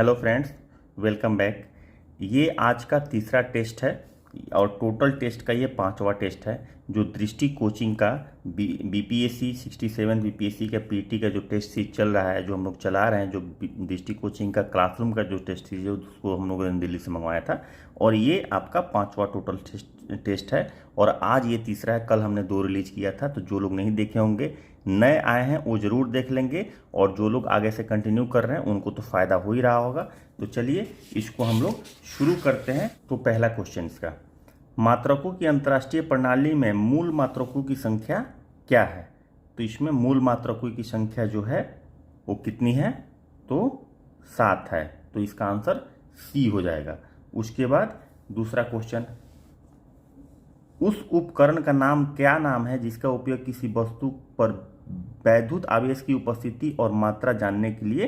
Hello friends, welcome back. ये आज का तीसरा टेस्ट है और टोटल टेस्ट का ये पांचवा टेस्ट है जो दृष्टि कोचिंग का बीपीएससी 67 बीपीएससी का पीटी का जो टेस्ट सीरीज चल रहा है, जो हम लोग चला रहे हैं, जो दृष्टि कोचिंग का क्लासरूम का जो टेस्ट सीरीज है उसको हम लोगों ने दिल्ली से मंगवाया था और ये आपका पांचवा टोटल टेस्ट है और आज ये तीसरा है। कल हमने 2 रिलीज किया था, तो जो लोग नहीं देखे होंगे, नए आए हैं, वो जरूर देख लेंगे और जो लोग आगे से कंटिन्यू कर रहे हैं उनको तो फायदा हो ही रहा होगा। तो चलिए इसको हम लोग शुरू करते हैं। तो पहला क्वेश्चन इसका, मात्रकों की अंतर्राष्ट्रीय प्रणाली में मूल मात्रकों की संख्या क्या है? तो इसमें मूल मात्रकों की संख्या जो है वो कितनी है? तो 7 है। तो इसका आंसर सी हो जाएगा। उसके बाद दूसरा क्वेश्चन, उस उपकरण का नाम क्या नाम है जिसका उपयोग किसी वस्तु पर वैद्युत आवेश की उपस्थिति और मात्रा जानने के लिए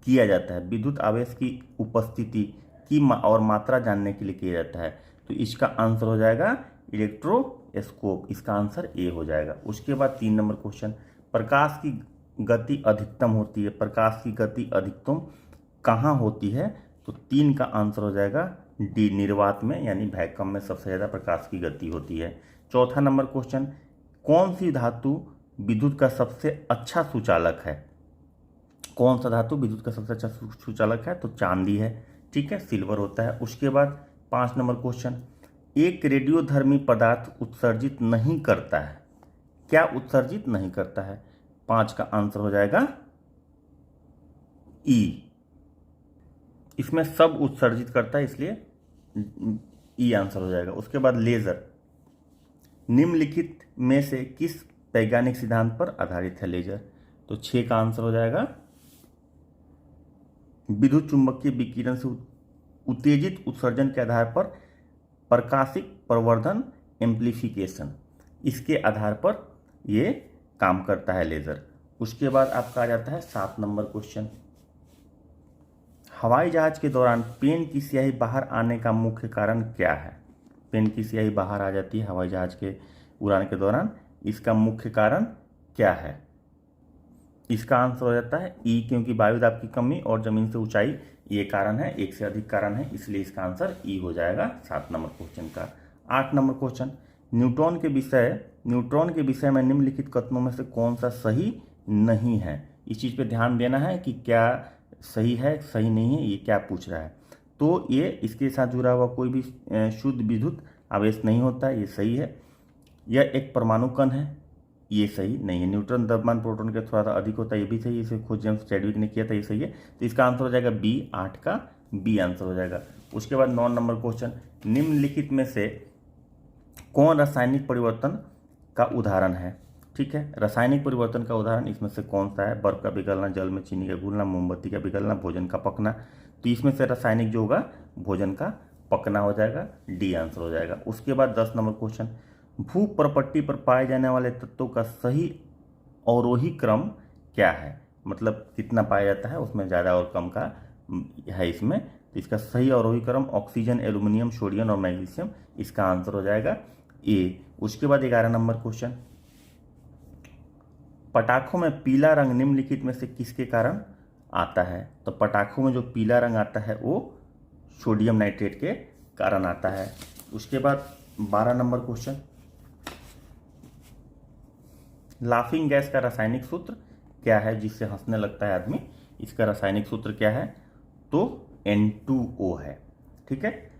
किया जाता है? विद्युत आवेश की उपस्थिति की और मात्रा जानने के लिए किया जाता है। तो इसका आंसर हो जाएगा इलेक्ट्रोस्कोप। इसका आंसर ए हो जाएगा। उसके बाद 3 नंबर क्वेश्चन, प्रकाश की गति अधिकतम होती है, प्रकाश की गति अधिकतम कहाँ होती है? तो 3 का आंसर हो जाएगा डी, निर्वात में, यानी वैक्यूम में सबसे ज़्यादा प्रकाश की गति होती है। चौथा नंबर क्वेश्चन, कौन सी धातु विद्युत का सबसे अच्छा सुचालक है? कौन सा धातु विद्युत का सबसे अच्छा सुचालक है? तो चांदी है, ठीक है, सिल्वर होता है। उसके बाद 5 नंबर क्वेश्चन, एक रेडियोधर्मी पदार्थ उत्सर्जित नहीं करता है, क्या उत्सर्जित नहीं करता है? 5 का आंसर हो जाएगा ई। इसमें सब उत्सर्जित करता है, इसलिए ई आंसर हो जाएगा। उसके बाद लेजर, निम्नलिखित में से किस वैज्ञानिक सिद्धांत पर आधारित है लेजर? तो 6 का आंसर हो जाएगा विद्युत चुंबकीय विकिरण से उत्तेजित उत्सर्जन के आधार पर प्रकाशिक प्रवर्धन एम्प्लीफिकेशन, इसके आधार पर ये काम करता है लेजर। उसके बाद आपका आ जाता है 7 नंबर क्वेश्चन, हवाई जहाज के दौरान पेन की स्याही बाहर आने का मुख्य कारण क्या है? पेन की स्याही बाहर आ जाती है हवाई जहाज के उड़ान के दौरान, इसका मुख्य कारण क्या है? इसका आंसर हो जाता है ई, क्योंकि वायुदाब की कमी और जमीन से ऊंचाई ये कारण है, एक से अधिक कारण है, इसलिए इसका आंसर ई हो जाएगा 7 नंबर क्वेश्चन का। 8 नंबर क्वेश्चन, न्यूट्रॉन के विषय में निम्नलिखित कथनों में से कौन सा सही नहीं है? इस चीज़ पे ध्यान देना है कि क्या सही है, सही नहीं है, ये क्या पूछ रहा है। तो ये इसके साथ जुड़ा हुआ कोई भी शुद्ध विद्युत आवेश नहीं होता है, ये सही है। यह एक परमाणु कण है, ये सही नहीं है। न्यूट्रॉन द्रव्यमान प्रोटॉन के थोड़ा सा अधिक होता है, ये भी सही है, इसे खोज जेम्स चैडविक ने किया था, ये सही है। तो इसका आंसर हो जाएगा बी, 8 का बी आंसर हो जाएगा। उसके बाद 9 नंबर क्वेश्चन, निम्नलिखित में से कौन रासायनिक परिवर्तन का उदाहरण है? ठीक है, रासायनिक परिवर्तन का उदाहरण इसमें से कौन सा है? बर्फ का पिघलना, जल में चीनी का घुलना, मोमबत्ती का पिघलना, भोजन का पकना। तो इसमें से रासायनिक जो होगा भोजन का पकना हो जाएगा, डी आंसर हो जाएगा। उसके बाद 10 नंबर क्वेश्चन, भूप्रपट्टी पर पाए जाने वाले तत्वों का सही अवरोही क्रम क्या है? मतलब कितना पाया जाता है, उसमें ज़्यादा और कम का है इसमें। तो इसका सही अवरोही क्रम ऑक्सीजन, एल्यूमिनियम, सोडियम और मैग्नीशियम, इसका आंसर हो जाएगा ए। उसके बाद 11 नंबर क्वेश्चन, पटाखों में पीला रंग निम्नलिखित में से किसके कारण आता है? तो पटाखों में जो पीला रंग आता है वो सोडियम नाइट्रेट के कारण आता है। उसके बाद 12 नंबर क्वेश्चन, लाफिंग गैस का रासायनिक सूत्र क्या है जिससे हंसने लगता है आदमी? इसका रासायनिक सूत्र क्या है? तो N2O है, ठीक है।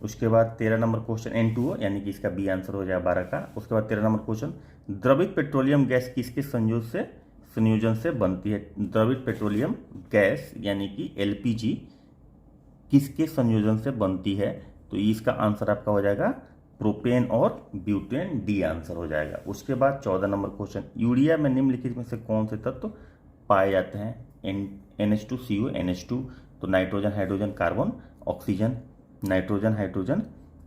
उसके बाद 13 नंबर क्वेश्चन, N2O यानी कि इसका बी आंसर हो जाएगा 12 का। उसके बाद 13 नंबर क्वेश्चन, द्रवित पेट्रोलियम गैस किसके संयोजन से बनती है? द्रवित पेट्रोलियम गैस यानी कि LPG किसके संयोजन से बनती है? तो इसका आंसर आपका हो जाएगा प्रोपेन और ब्यूटेन, डी आंसर हो जाएगा। उसके बाद 14 नंबर क्वेश्चन, यूरिया में निम्नलिखित में से कौन से तत्व पाए जाते हैं? NH2CO, NH2, तो nitrogen, hydrogen, carbon, oxygen, nitrogen, hydrogen,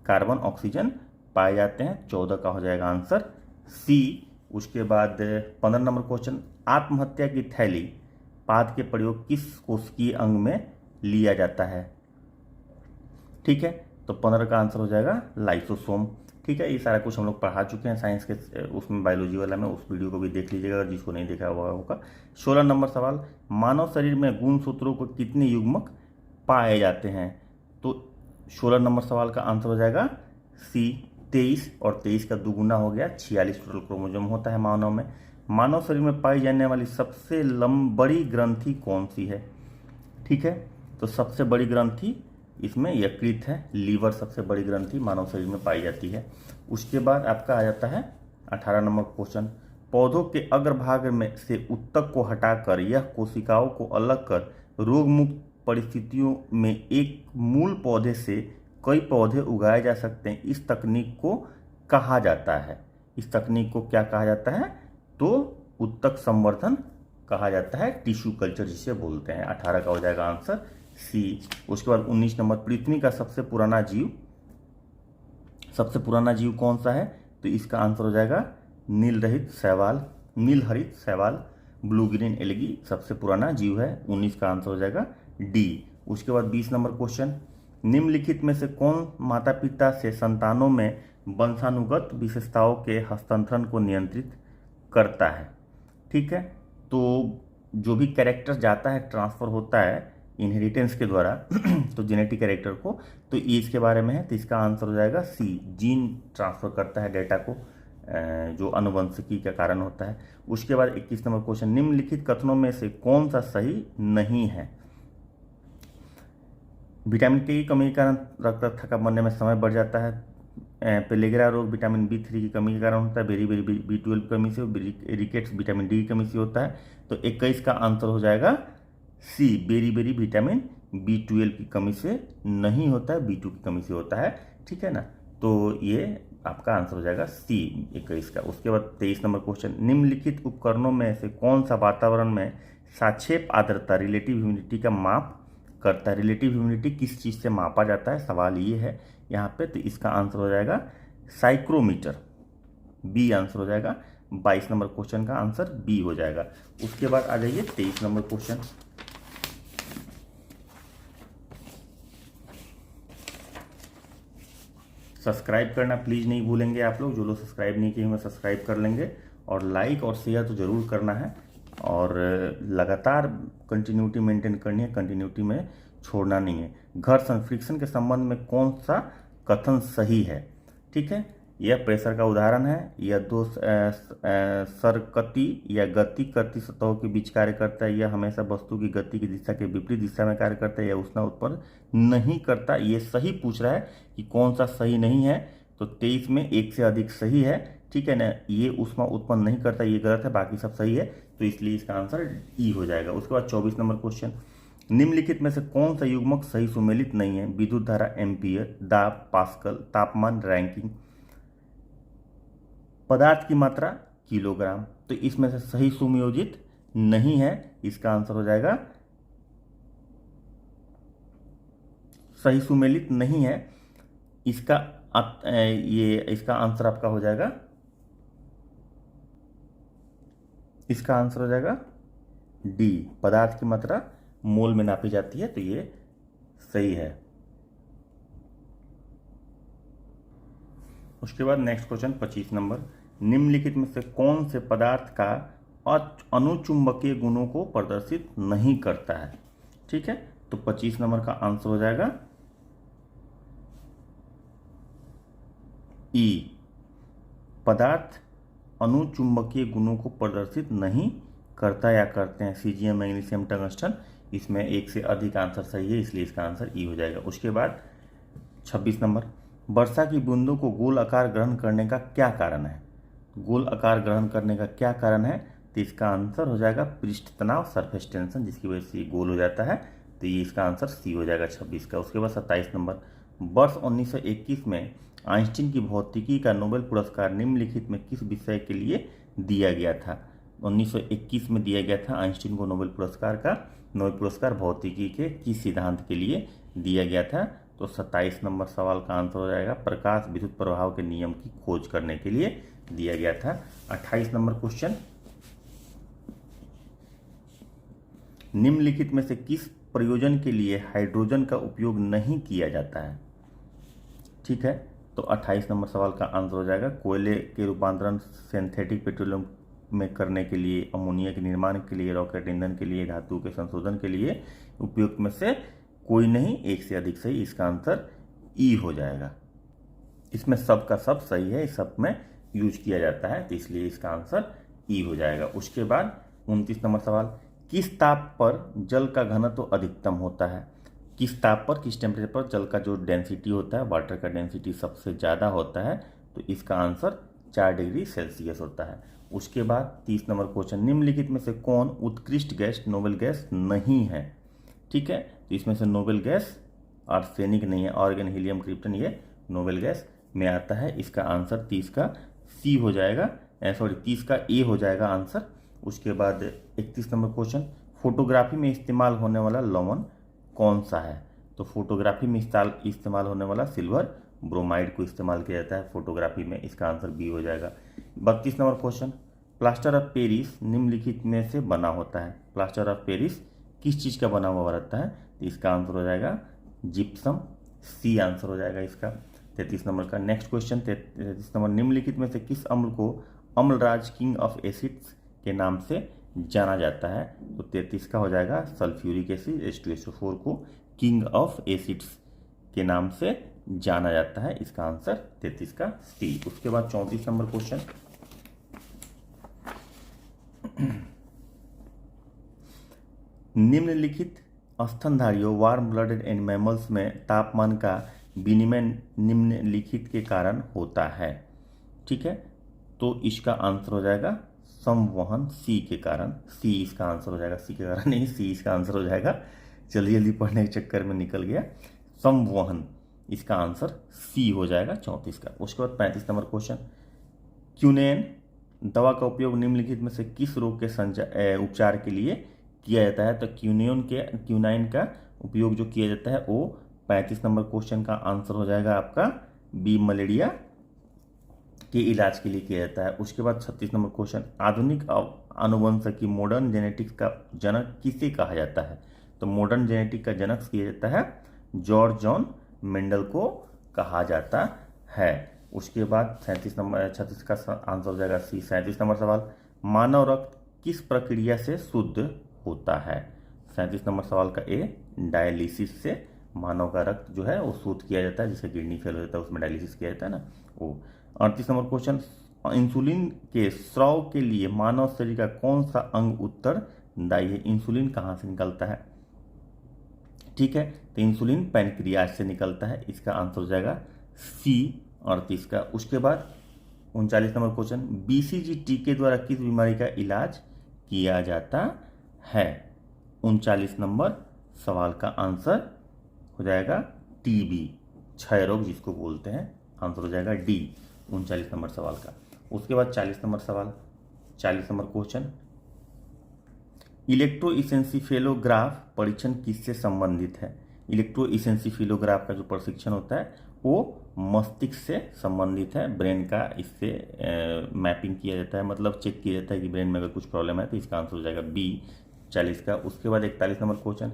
carbon, oxygen पाए जाते हैं। 14 का हो जाएगा आंसर सी। उसके बाद 15 नंबर क्वेश्चन, आत्महत्या की थैली पाद के प्रयोग किस कोशिकीय अंग में लिया जाता है? ठीक है, तो 15 का आंसर हो जाएगा लाइसोसोम, ठीक है, ये सारा कुछ हम लोग पढ़ा चुके हैं साइंस के उसमें, बायोलॉजी वाला में, उस वीडियो को भी देख लीजिएगा अगर जिसको नहीं देखा हुआ होगा। 16 नंबर सवाल, मानव शरीर में गुणसूत्रों को कितने युग्मक पाए जाते हैं? तो 16 नंबर सवाल का आंसर हो जाएगा सी 23, और 23 का दुगुना हो गया 46 टोटल क्रोमोसोम होता है मानव में। मानव शरीर में पाई जाने वाली सबसे बड़ी ग्रंथि कौन सी है? ठीक है, तो सबसे बड़ी ग्रंथि इसमें यकृत है, लीवर सबसे बड़ी ग्रंथि मानव शरीर में पाई जाती है। उसके बाद आपका आ जाता है 18 नंबर क्वेश्चन, पौधों के अग्रभाग में से उत्तक को हटाकर यह कोशिकाओं को अलग कर रोग मुक्त परिस्थितियों में एक मूल पौधे से कई पौधे उगाए जा सकते हैं, इस तकनीक को कहा जाता है? इस तकनीक को क्या कहा जाता है? तो उत्तक संवर्धन कहा जाता है, टिश्यू कल्चर जिसे बोलते हैं। 18 का हो जाएगा आंसर सी। उसके बाद 19 नंबर, पृथ्वी का सबसे पुराना जीव कौन सा है? तो इसका आंसर हो जाएगा नीलहरित शैवाल, ब्लू ग्रीन एल्गी सबसे पुराना जीव है। 19 का आंसर हो जाएगा डी। उसके बाद 20 नंबर क्वेश्चन, निम्नलिखित में से कौन माता पिता से संतानों में वंशानुगत विशेषताओं के हस्तांतरण को नियंत्रित करता है? ठीक है, तो जो भी कैरेक्टर जाता है, ट्रांसफर होता है इनहेरिटेंस के द्वारा तो जेनेटिक कैरेक्टर को, तो ये इसके बारे में है। तो इसका आंसर हो जाएगा सी, जीन ट्रांसफर करता है डेटा को, जो अनुवंशिकी का कारण होता है। उसके बाद 21 नंबर क्वेश्चन, निम्नलिखित कथनों में से कौन सा सही नहीं है? विटामिन के की कमी के कारण रक्त थक्का बनने में समय बढ़ जाता है। पेलेग्रा रोग विटामिन B3 की कमी के कारण होता है। बेरी B12 की कमी से, रिकेट्स विटामिन डी की कमी से होता है। तो 21 का आंसर हो जाएगा सी, बेरी विटामिन B12 की कमी से नहीं होता है, B2 की कमी से होता है। ठीक है ना, तो ये आपका आंसर हो जाएगा सी 21 का। उसके बाद 23 नंबर क्वेश्चन, निम्नलिखित उपकरणों में से कौन सा वातावरण में सापेक्ष आर्द्रता रिलेटिव ह्यूमिडिटी का माप करता है? रिलेटिव ह्यूमिडिटी किस चीज़ से मापा जाता है, सवाल ये है यहाँ पे। तो इसका आंसर हो जाएगा साइक्रोमीटर, बी आंसर हो जाएगा। 22 नंबर क्वेश्चन का आंसर बी हो जाएगा। उसके बाद आ जाइए 23 नंबर क्वेश्चन, सब्सक्राइब करना प्लीज़ नहीं भूलेंगे आप लोग, जो लोग सब्सक्राइब नहीं किए हैं सब्सक्राइब कर लेंगे, और लाइक और शेयर तो ज़रूर करना है, और लगातार कंटिन्यूटी मेंटेन करनी है, कंटिन्यूटी में छोड़ना नहीं है। घर्षण फ्रिक्शन के संबंध में कौन सा कथन सही है? ठीक है, यह प्रेशर का उदाहरण है, यह दो सरकती या गति करती सतहों के बीच कार्य करता है, यह हमेशा वस्तु की गति की दिशा के विपरीत दिशा में कार्य करता है, यह ऊष्मा उत्पन्न नहीं करता। ये सही पूछ रहा है कि कौन सा सही नहीं है, तो 23 में एक से अधिक सही है। ठीक है ना, ये ऊष्मा उत्पन्न नहीं करता, ये गलत है, बाकी सब सही है, तो इसलिए इसका आंसर ई हो जाएगा। उसके बाद 24 नंबर क्वेश्चन, निम्नलिखित में से कौन सा युग्मक सही सुमेलित नहीं है? विद्युत धारा एम्पियर, दाब पास्कल, तापमान रैंकिंग, पदार्थ की मात्रा किलोग्राम। तो इसमें से सही सुनियोजित नहीं है, इसका आंसर हो जाएगा, सही सुमेलित नहीं है, इसका इसका आंसर आपका हो जाएगा, इसका आंसर हो जाएगा डी, पदार्थ की मात्रा मोल में नापी जाती है, तो ये सही है। उसके बाद नेक्स्ट क्वेश्चन 25 नंबर, निम्नलिखित में से कौन से पदार्थ का अनुचुंबकीय गुणों को प्रदर्शित नहीं करता है? ठीक है, तो 25 नंबर का आंसर हो जाएगा ई, पदार्थ अनुचुंबकीय गुणों को प्रदर्शित नहीं करता या करते हैं। सीजियम, मैग्नीशियम, टंगस्टन, इसमें एक से अधिक आंसर सही है, इसलिए इसका आंसर ई हो जाएगा। उसके बाद 26 नंबर, वर्षा की बूंदों को गोल आकार ग्रहण करने का क्या कारण है? गोल आकार ग्रहण करने का क्या कारण है? तो इसका आंसर हो जाएगा पृष्ठ तनाव, सरफेस टेंशन, जिसकी वजह से गोल हो जाता है, तो ये इसका आंसर सी हो जाएगा 26 का। उसके बाद 27 नंबर, वर्ष 1921 में आइंस्टीन की भौतिकी का नोबेल पुरस्कार निम्नलिखित में किस विषय के लिए दिया गया था? 1921 में दिया गया था आइंस्टीन को नोबेल पुरस्कार भौतिकी के किस सिद्धांत के लिए दिया गया था? तो 27 नंबर सवाल का आंसर हो जाएगा प्रकाश विद्युत प्रभाव के नियम की खोज करने के लिए दिया गया था। 28 नंबर क्वेश्चन, निम्नलिखित में से किस प्रयोजन के लिए हाइड्रोजन का उपयोग नहीं किया जाता है? ठीक है, तो 28 नंबर सवाल का आंसर हो जाएगा कोयले के रूपांतरण सिंथेटिक पेट्रोलियम में करने के लिए, अमोनिया के निर्माण के लिए, रॉकेट ईंधन के लिए, धातु के संशोधन के लिए उपयुक्त में से कोई नहीं, एक से अधिक सही। इसका आंसर ई हो जाएगा। इसमें सब का सब सही है, इस सब में यूज किया जाता है, तो इसलिए इसका आंसर ई हो जाएगा। उसके बाद 29 नंबर सवाल, किस ताप पर जल का घनत्व अधिकतम होता है? किस ताप पर, किस टेम्परेचर पर जल का जो डेंसिटी होता है, वाटर का डेंसिटी सबसे ज़्यादा होता है? तो इसका आंसर 4 डिग्री सेल्सियस होता है। उसके बाद 30 नंबर क्वेश्चन, निम्नलिखित में से कौन उत्कृष्ट गैस नोबेल गैस नहीं है? ठीक है, तो इसमें से नोबेल गैस आर्सेनिक नहीं है, ऑर्गन, हीलियम, क्रिप्टन, ये नोबेल गैस में आता है। इसका आंसर 30 का सी हो जाएगा, 30 का ए हो जाएगा आंसर। उसके बाद 31 नंबर क्वेश्चन, फोटोग्राफी में इस्तेमाल होने वाला लवण कौन सा है? तो फोटोग्राफी में इस्तेमाल होने वाला सिल्वर ब्रोमाइड को इस्तेमाल किया जाता है फोटोग्राफी में। इसका आंसर बी हो जाएगा। 32 number question, plaster of Paris निम्नलिखित में से बना होता है? प्लास्टर ऑफ पेरिस किस चीज़ का बना हुआ रहता है? तो इसका आंसर हो जाएगा जिप्सम, सी आंसर हो जाएगा इसका। 33 नंबर का नेक्स्ट क्वेश्चन, 33 नंबर, निम्नलिखित में से किस अम्ल को अम्लराज किंग ऑफ एसिड्स के नाम से जाना जाता है? तो 33 का हो जाएगा सल्फ्यूरिक एसिड, H2SO4 को किंग ऑफ एसिड्स के नाम से जाना जाता है। इसका आंसर 33 का सी। उसके बाद 34 नंबर क्वेश्चन, निम्नलिखित स्तनधारियों वार्म ब्लडेड एनिमल्स में तापमान का विनिमय निम्नलिखित के कारण होता है। ठीक है, तो इसका आंसर हो जाएगा संवहन, सी के कारण, सी इसका आंसर हो जाएगा, सी के कारण नहीं, सी इसका आंसर हो जाएगा। जल्दी जल्दी पढ़ने के चक्कर में निकल गया, संवहन, इसका आंसर सी हो जाएगा 34 का। उसके बाद 35 नंबर क्वेश्चन, क्यूनेन दवा का उपयोग निम्नलिखित में से किस रोग के उपचार के लिए किया जाता है? तो क्यूनाइन का उपयोग जो किया जाता है वो 35 नंबर क्वेश्चन का आंसर हो जाएगा आपका बी, मलेरिया के इलाज के लिए किया जाता है। उसके बाद 36 नंबर क्वेश्चन, आधुनिक आनुवंशिकी मॉडर्न जेनेटिक्स का जनक किसे कहा जाता है? तो मॉडर्न जेनेटिक का जनक किया जाता है जॉर्ज जॉन मेंडल को कहा जाता है। उसके बाद 36 का आंसर हो जाएगा सी। 37 नंबर सवाल, मानव रक्त किस प्रक्रिया से शुद्ध होता है? 37 नंबर सवाल का ए, डायलिसिस से मानव का रक्त जो है वो शुद्ध किया जाता है, जिसे किडनी फेल हो जाता है उसमें डायलिसिस किया जाता है ना वो। 38 नंबर क्वेश्चन, इंसुलिन के स्राव के लिए मानव शरीर का कौन सा अंग उत्तरदायी है? इंसुलिन कहाँ से निकलता है? ठीक है, तो इंसुलिन पैनक्रियाज से निकलता है। इसका आंसर हो जाएगा सी 38 का। उसके बाद 39 नंबर क्वेश्चन, बीसीजी टीके द्वारा किस बीमारी का इलाज किया जाता है? 39 नंबर सवाल का आंसर हो जाएगा टीबी, क्षय रोग जिसको बोलते हैं, आंसर हो जाएगा डी 39 नंबर सवाल का। उसके बाद 40 नंबर सवाल, 40 नंबर क्वेश्चन, इलेक्ट्रोइसेंसिफेलोग्राफ परीक्षण किससे संबंधित है? इलेक्ट्रोइसेंसिफेलोग्राफ का जो परीक्षण होता है वो मस्तिष्क से संबंधित है, ब्रेन का इससे मैपिंग किया जाता है, मतलब चेक किया जाता है कि ब्रेन में अगर कुछ प्रॉब्लम है, तो इसका आंसर हो जाएगा बी 40 का। उसके बाद 41 नंबर क्वेश्चन,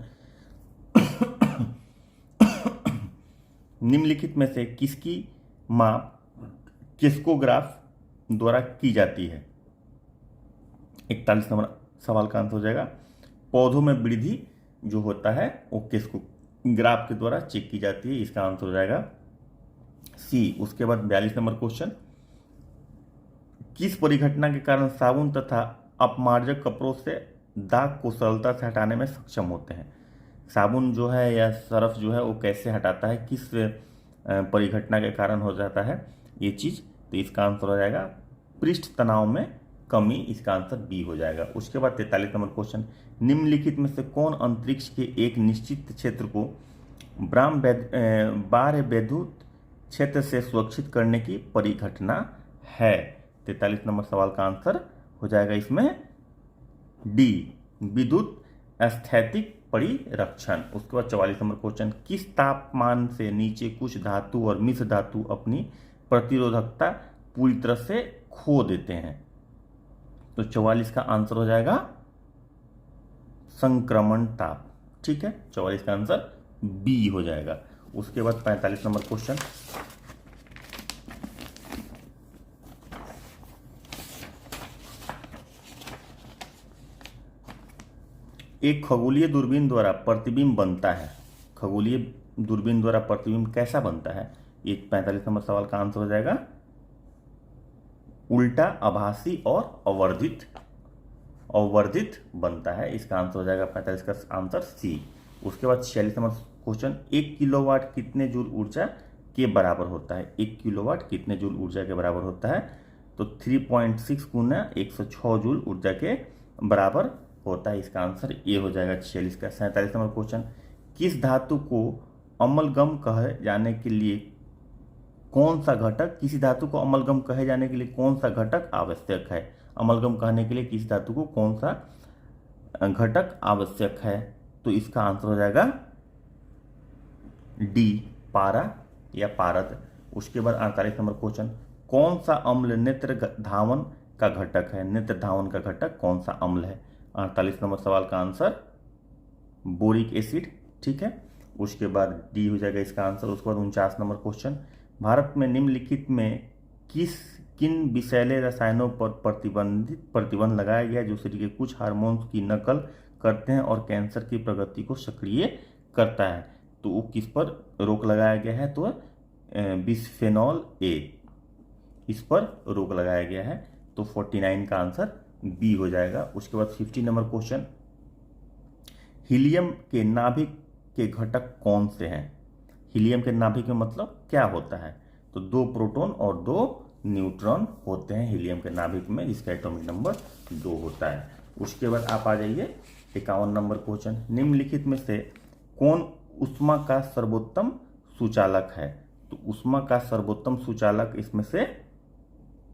निम्नलिखित में से किसकी माप किस्कोग्राफ द्वारा की जाती है? 41 नंबर सवाल का आंसर हो जाएगा पौधों में वृद्धि जो होता है वो किस्कोग्राफ के द्वारा चेक की जाती है। इसका आंसर हो जाएगा सी। उसके बाद 42 नंबर क्वेश्चन, किस परिघटना के कारण साबुन तथा अपमार्जक कपड़ों से दाग को सरलता से हटाने में सक्षम होते हैं? साबुन जो है या सरफ जो है वो कैसे हटाता है, किस परिघटना के कारण हो जाता है ये चीज़? तो इसका आंसर हो जाएगा पृष्ठ तनाव में कमी, इसका आंसर बी हो जाएगा। उसके बाद 43 नंबर क्वेश्चन, निम्नलिखित में से कौन अंतरिक्ष के एक निश्चित क्षेत्र को बाह्य वैद्युत क्षेत्र से सुरक्षित करने की परिघटना है? 43 नंबर सवाल का आंसर हो जाएगा इसमें डी, विद्युत स्थैतिक परिरक्षण। उसके बाद 44 नंबर क्वेश्चन, किस तापमान से नीचे कुछ धातु और मिश्र धातु अपनी प्रतिरोधकता पूरी तरह से खो देते हैं? तो 44 का आंसर हो जाएगा संक्रमण ताप। ठीक है, 44 का आंसर बी हो जाएगा। उसके बाद 45 नंबर क्वेश्चन, एक खगोलीय दूरबीन द्वारा प्रतिबिंब बनता है। खगोलीय दूरबीन द्वारा प्रतिबिंब कैसा बनता है? ये 45 नंबर सवाल का आंसर हो जाएगा उल्टा, आभासी और अवर्धित। अवर्धित बनता है, इसका आंसर हो जाएगा 45 का आंसर सी। उसके बाद 46 नंबर क्वेश्चन, 1 किलोवाट कितने जूल ऊर्जा के बराबर होता है? 1 किलोवाट कितने जूल ऊर्जा के बराबर होता है? तो 3.6 गुना 106 जूल ऊर्जा के बराबर होता है, इसका आंसर ए हो जाएगा 46 का। 47 नंबर क्वेश्चन, किस धातु को अम्लगम कहे जाने के लिए कौन सा घटक, किसी धातु को अम्लगम कहे जाने के लिए कौन सा घटक आवश्यक है? अम्लगम कहने के लिए किसी धातु को कौन सा घटक आवश्यक है? तो इसका आंसर हो जाएगा डी, पारा या पारद। उसके बाद 48 नंबर क्वेश्चन, कौन सा अम्ल नेत्र धावन का घटक है? नेत्र धावन का घटक कौन सा अम्ल है? 48 नंबर सवाल का आंसर बोरिक एसिड, ठीक है। उसके बाद डी हो जाएगा इसका आंसर। उसके बाद 49 नंबर क्वेश्चन, भारत में निम्नलिखित में किन विषैले रसायनों पर प्रतिबंध लगाया गया जो शरीर के कुछ हार्मोन्स की नकल करते हैं और कैंसर की प्रगति को सक्रिय करता है? तो वो किस पर रोक लगाया गया है? तो बिस्फेनॉल ए, इस पर रोक लगाया गया है। तो 49 का आंसर बी हो जाएगा। उसके बाद 50 नंबर क्वेश्चन, हीलियम के नाभिक के घटक कौन से हैं? हीलियम के नाभिक में मतलब क्या होता है? तो 2 प्रोटॉन और 2 न्यूट्रॉन होते हैं हीलियम के नाभिक में, जिसका एटॉमिक नंबर 2 होता है। उसके बाद आप आ जाइए 51 नंबर क्वेश्चन, निम्नलिखित में से कौन ऊष्मा का सर्वोत्तम सुचालक है? तो ऊष्मा का सर्वोत्तम सुचालक इसमें से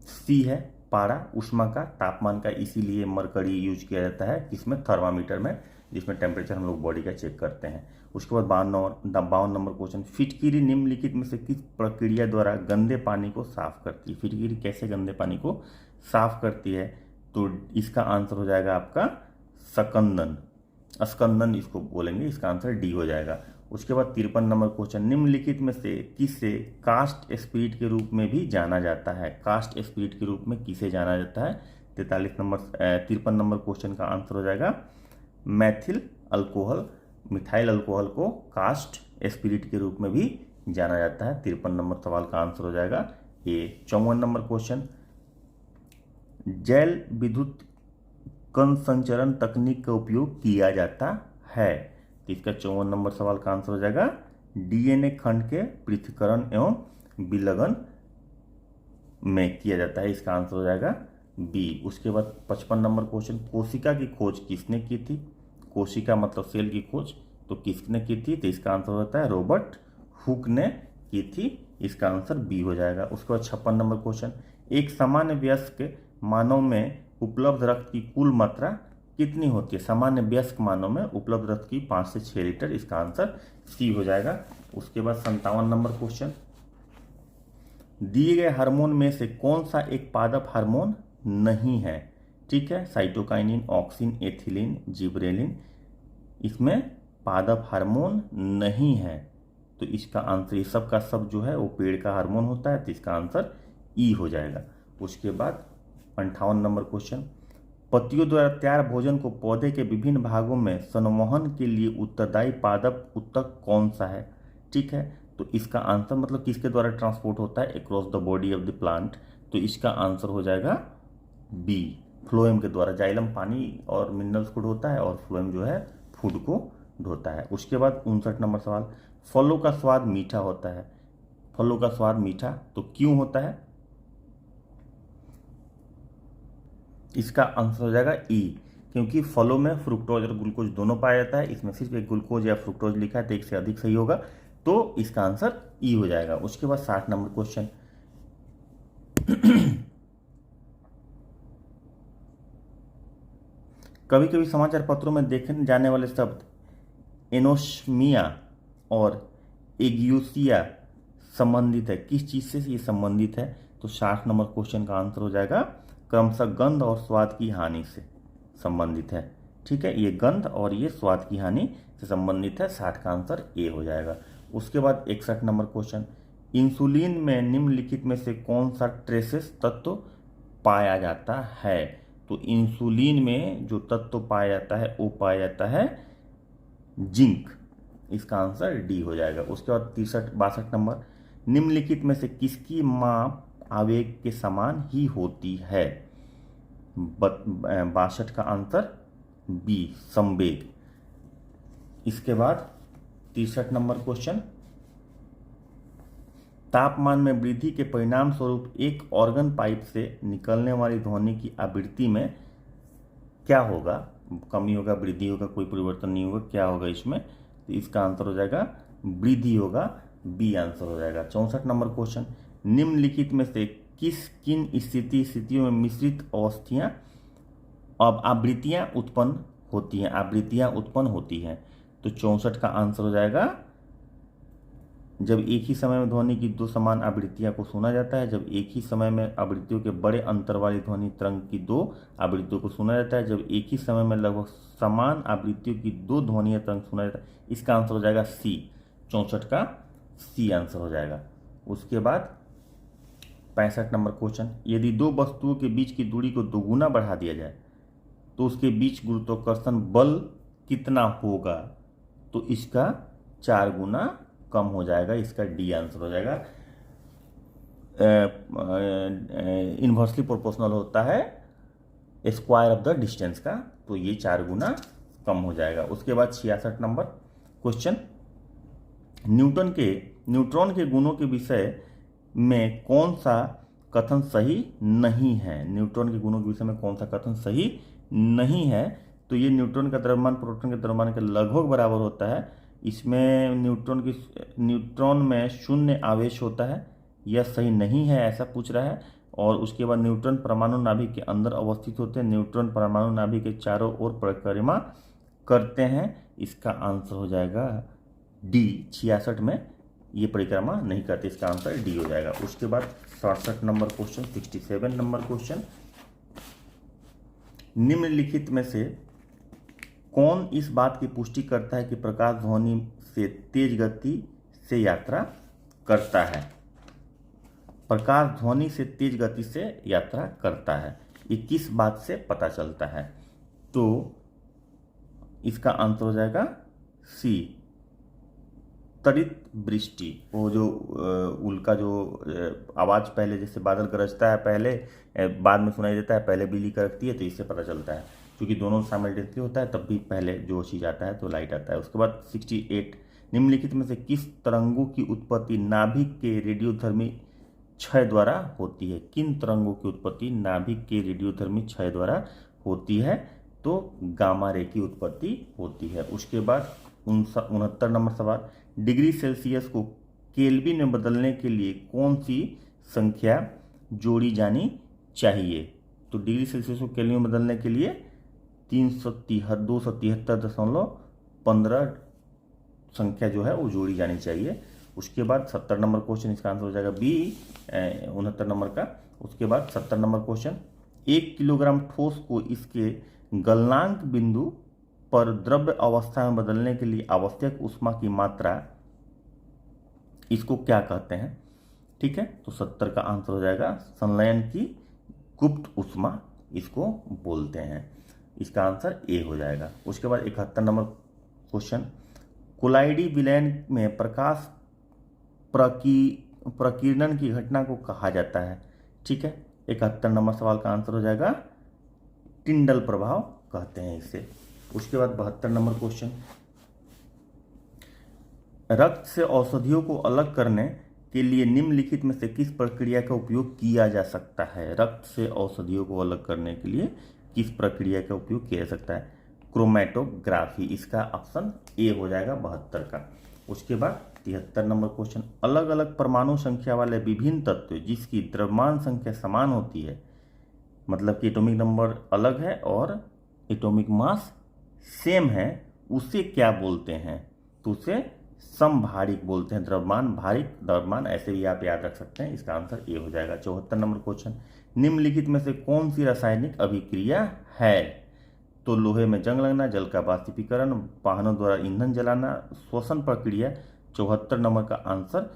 सी है, पारा। ऊष्मा का, तापमान का, इसीलिए मरकरी यूज किया जाता है किसमें? थर्मामीटर में, जिसमें टेम्परेचर हम लोग बॉडी का चेक करते हैं। उसके बाद 52 नंबर क्वेश्चन, फिटकिरी निम्नलिखित में से किस प्रक्रिया द्वारा गंदे पानी को साफ करती है? फिटकिरी कैसे गंदे पानी को साफ करती है? तो इसका आंसर हो जाएगा आपका सकंदन, स्कंदन इसको बोलेंगे, इसका आंसर डी हो जाएगा। उसके बाद 53 नंबर क्वेश्चन, निम्नलिखित में से किसे कास्ट स्पिरिट के रूप में भी जाना जाता है? कास्ट स्पिरिट के रूप में किसे जाना जाता है? 53 नंबर क्वेश्चन का आंसर हो जाएगा मैथिल अल्कोहल। मिथाइल अल्कोहल को कास्ट स्पिरिट के रूप में भी जाना जाता है। 53 नंबर सवाल का आंसर हो जाएगा ए। 54 नंबर क्वेश्चन, जैल विद्युत कण संचरण तकनीक का उपयोग किया जाता है? तो इसका 54 नंबर सवाल का आंसर हो जाएगा डीएनए खंड के पृथक्करण एवं विलगन में किया जाता है, इसका आंसर हो जाएगा बी। उसके बाद 55 नंबर क्वेश्चन, कोशिका की खोज किसने की थी? कोशिका मतलब सेल की खोज, तो किसने की थी? तो इसका आंसर होता है रॉबर्ट हुक ने की थी, इसका आंसर बी हो जाएगा। उसके बाद 56 नंबर क्वेश्चन, एक सामान्य वयस्क मानव में उपलब्ध रक्त की कुल मात्रा कितनी होती है? सामान्य वयस्क मानव में उपलब्ध रक्त की 5 से 6 लीटर, इसका आंसर सी हो जाएगा। उसके बाद 57 नंबर क्वेश्चन, दिए गए हार्मोन में से कौन सा एक पादप हार्मोन नहीं है? ठीक है, साइटोकाइनिन, ऑक्सिन, एथिलीन, जिबरेलिन, इसमें पादप हार्मोन नहीं है। तो इसका आंसर, ये सब का सब जो है वो पेड़ का हार्मोन होता है, तो इसका आंसर ई हो जाएगा। उसके बाद 58 नंबर क्वेश्चन, पत्तियों द्वारा तैयार भोजन को पौधे के विभिन्न भागों में संवहन के लिए उत्तरदायी पादप उत्तक कौन सा है? ठीक है, तो इसका आंसर मतलब किसके द्वारा ट्रांसपोर्ट होता है? Across the body of the plant, तो इसका आंसर हो जाएगा बी, फ्लोएम के द्वारा। जाइलम पानी और मिनरल्स को ढोता है और फ्लोएम जो है फूड को ढोता है। उसके बाद 59 नंबर सवाल, फलों का स्वाद मीठा होता है। फलों का स्वाद मीठा तो क्यों होता है? इसका आंसर हो जाएगा ई, क्योंकि फलों में फ्रुक्टोज और ग्लूकोज दोनों पाया जाता है। इसमें सिर्फ एक ग्लूकोज या फ्रुक्टोज लिखा है तो एक से अधिक सही होगा, तो इसका आंसर ई हो जाएगा। उसके बाद 60 नंबर क्वेश्चन, कभी कभी समाचार पत्रों में देखे जाने वाले शब्द एनोस्मिया और एग्यूसिया संबंधित है, किस चीज से ये संबंधित है? तो 60 नंबर क्वेश्चन का आंसर हो जाएगा क्रमशः गंध और स्वाद की हानि से संबंधित है। ठीक है, ये गंध और ये स्वाद की हानि से संबंधित है, 60 का आंसर ए हो जाएगा। उसके बाद 61 नंबर क्वेश्चन, इंसुलिन में निम्नलिखित में से कौन सा ट्रेसेस तत्व पाया जाता है? तो इंसुलिन में जो तत्व पाया जाता है वो पाया जाता है जिंक। इसका आंसर डी हो जाएगा। उसके बाद 62 नंबर, निम्नलिखित में से किसकी माप आवेग के समान ही होती है? 62 का आंसर बी, संवेग। इसके बाद 63 नंबर क्वेश्चन, तापमान में वृद्धि के परिणाम स्वरूप एक ऑर्गन पाइप से निकलने वाली ध्वनि की आवृत्ति में क्या होगा? कमी होगा, वृद्धि होगा, कोई परिवर्तन नहीं होगा, क्या होगा इसमें? तो इसका आंसर हो जाएगा वृद्धि होगा, बी आंसर हो जाएगा। 64 नंबर क्वेश्चन, निम्नलिखित में से किन स्थितियों में मिश्रित अवस्थियां अब आवृत्तियां उत्पन्न होती हैं? तो 64 का आंसर हो जाएगा जब एक ही समय में ध्वनि की दो समान आवृत्तियों को सुना जाता है, जब एक ही समय में आवृत्तियों के बड़े अंतर वाली ध्वनि तरंग की दो आवृत्तियों को सुना जाता है, जब एक ही समय में लगभग समान आवृत्तियों की दो ध्वनीय तरंग सुना जाता है। इसका आंसर हो जाएगा सी, 64 का सी आंसर हो जाएगा। उसके बाद 65 नंबर क्वेश्चन, यदि दो वस्तुओं के बीच की दूरी को दोगुना बढ़ा दिया जाए तो उसके बीच गुरुत्वाकर्षण बल कितना होगा? तो इसका 4 गुना कम हो जाएगा। इसका डी आंसर हो जाएगा। इन्वर्सली प्रोपोर्शनल होता है स्क्वायर ऑफ द डिस्टेंस का, तो ये 4 गुना कम हो जाएगा। उसके बाद 66 नंबर क्वेश्चन, न्यूट्रॉन के गुणों के विषय में कौन सा कथन सही नहीं है? न्यूट्रॉन के गुणों के विषय में कौन सा कथन सही नहीं है? तो ये न्यूट्रॉन का द्रव्यमान प्रोटॉन के द्रव्यमान के लगभग बराबर होता है। इसमें न्यूट्रॉन में शून्य आवेश होता है, यह सही नहीं है ऐसा पूछ रहा है। और उसके बाद न्यूट्रॉन परमाणु नाभिक के अंदर अवस्थित होते हैं, न्यूट्रॉन परमाणु नाभिक के चारों ओर परिक्रमा करते हैं। इसका आंसर हो जाएगा डी, 66 में ये परिक्रमा नहीं करते, इसका आंसर डी हो जाएगा। उसके बाद 67 नंबर क्वेश्चन, 67 नंबर क्वेश्चन, निम्नलिखित में से कौन इस बात की पुष्टि करता है कि प्रकाश ध्वनि से तेज गति से यात्रा करता है? प्रकाश ध्वनि से तेज गति से यात्रा करता है, ये किस बात से पता चलता है? तो इसका आंसर हो जाएगा सी, त्वरित वृष्टि। वो जो उल्का जो आवाज़ पहले जैसे बादल गरजता है, पहले बाद में सुनाई देता है, पहले बिजली कड़कती है, तो इससे पता चलता है। क्योंकि दोनों साइमल्टेनियसली होता है, तब भी पहले जो चीज़ आता है तो लाइट आता है। उसके बाद 68, निम्नलिखित में से किस तरंगों की उत्पत्ति नाभिक के रेडियोधर्मी क्षय द्वारा होती है? किन तरंगों की उत्पत्ति नाभिक के रेडियोधर्मी क्षय द्वारा होती है? तो गामा रे की उत्पत्ति होती है। उसके बाद 69 नंबर सवाल, डिग्री सेल्सियस को केल्विन में बदलने के लिए कौन सी संख्या जोड़ी जानी चाहिए? तो डिग्री सेल्सियस को केल्विन में बदलने के लिए 273.15 संख्या जो है वो जोड़ी जानी चाहिए। उसके बाद 70 नंबर क्वेश्चन, इसका आंसर हो जाएगा बी, 69 नंबर का। उसके बाद 70 नंबर क्वेश्चन, 1 किलोग्राम ठोस को इसके गलनांक बिंदु पर द्रव्य अवस्था में बदलने के लिए आवश्यक ऊष्मा की मात्रा, इसको क्या कहते हैं? ठीक है, तो 70 का आंसर हो जाएगा संलयन की गुप्त ऊष्मा इसको बोलते हैं। इसका आंसर ए हो जाएगा। उसके बाद 71 नंबर क्वेश्चन, कोलाइडी विलयन में प्रकाश प्रकीर्णन की घटना को कहा जाता है? ठीक है, 71 नंबर सवाल का आंसर हो जाएगा टिंडल प्रभाव कहते हैं इसे। उसके बाद 72 नंबर क्वेश्चन, रक्त से औषधियों को अलग करने के लिए निम्नलिखित में से किस प्रक्रिया का उपयोग किया जा सकता है? रक्त से औषधियों को अलग करने के लिए किस प्रक्रिया का उपयोग किया जा सकता है? क्रोमेटोग्राफी। इसका ऑप्शन ए हो जाएगा 72 का। उसके बाद 73 नंबर क्वेश्चन, अलग अलग परमाणु संख्या वाले विभिन्न तत्व जिसकी द्रव्यमान संख्या समान होती है, मतलब कि एटॉमिक नंबर अलग है और एटॉमिक मास सेम है, उसे क्या बोलते हैं? तो उसे समभारिक बोलते हैं। द्रव्यमान भारिक, द्रव्यमान, ऐसे भी आप याद रख सकते हैं। इसका आंसर ए हो जाएगा। 74 नंबर क्वेश्चन, निम्नलिखित में से कौन सी रासायनिक अभिक्रिया है? तो लोहे में जंग लगना, जल का वाष्पीकरण, वाहनों द्वारा ईंधन जलाना, श्वसन प्रक्रिया। 74 नंबर का आंसर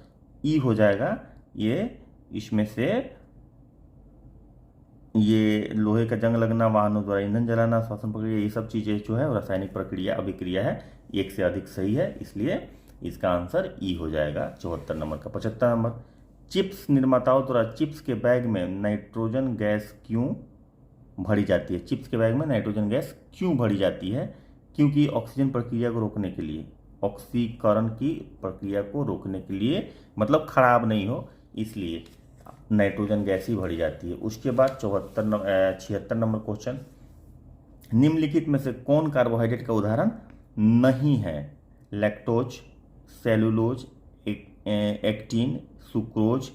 ई हो जाएगा। ये इसमें से ये लोहे का जंग लगना, वाहनों द्वारा ईंधन जलाना, श्वसन प्रक्रिया, ये सब चीज़ें जो है रासायनिक प्रक्रिया अभिक्रिया है, एक से अधिक सही है, इसलिए इसका आंसर ई हो जाएगा 74 नंबर का। 75 नंबर, चिप्स निर्माताओं द्वारा चिप्स के बैग में नाइट्रोजन गैस क्यों भरी जाती है? चिप्स के बैग में नाइट्रोजन गैस क्यों भरी जाती है? क्योंकि ऑक्सीजन प्रक्रिया को रोकने के लिए, ऑक्सीकरण की प्रक्रिया को रोकने के लिए, मतलब खराब नहीं हो इसलिए नाइट्रोजन गैस ही भरी जाती है। उसके बाद 76 नंबर क्वेश्चन, निम्नलिखित में से कौन कार्बोहाइड्रेट का उदाहरण नहीं है? Lactose, cellulose, actin, sucrose,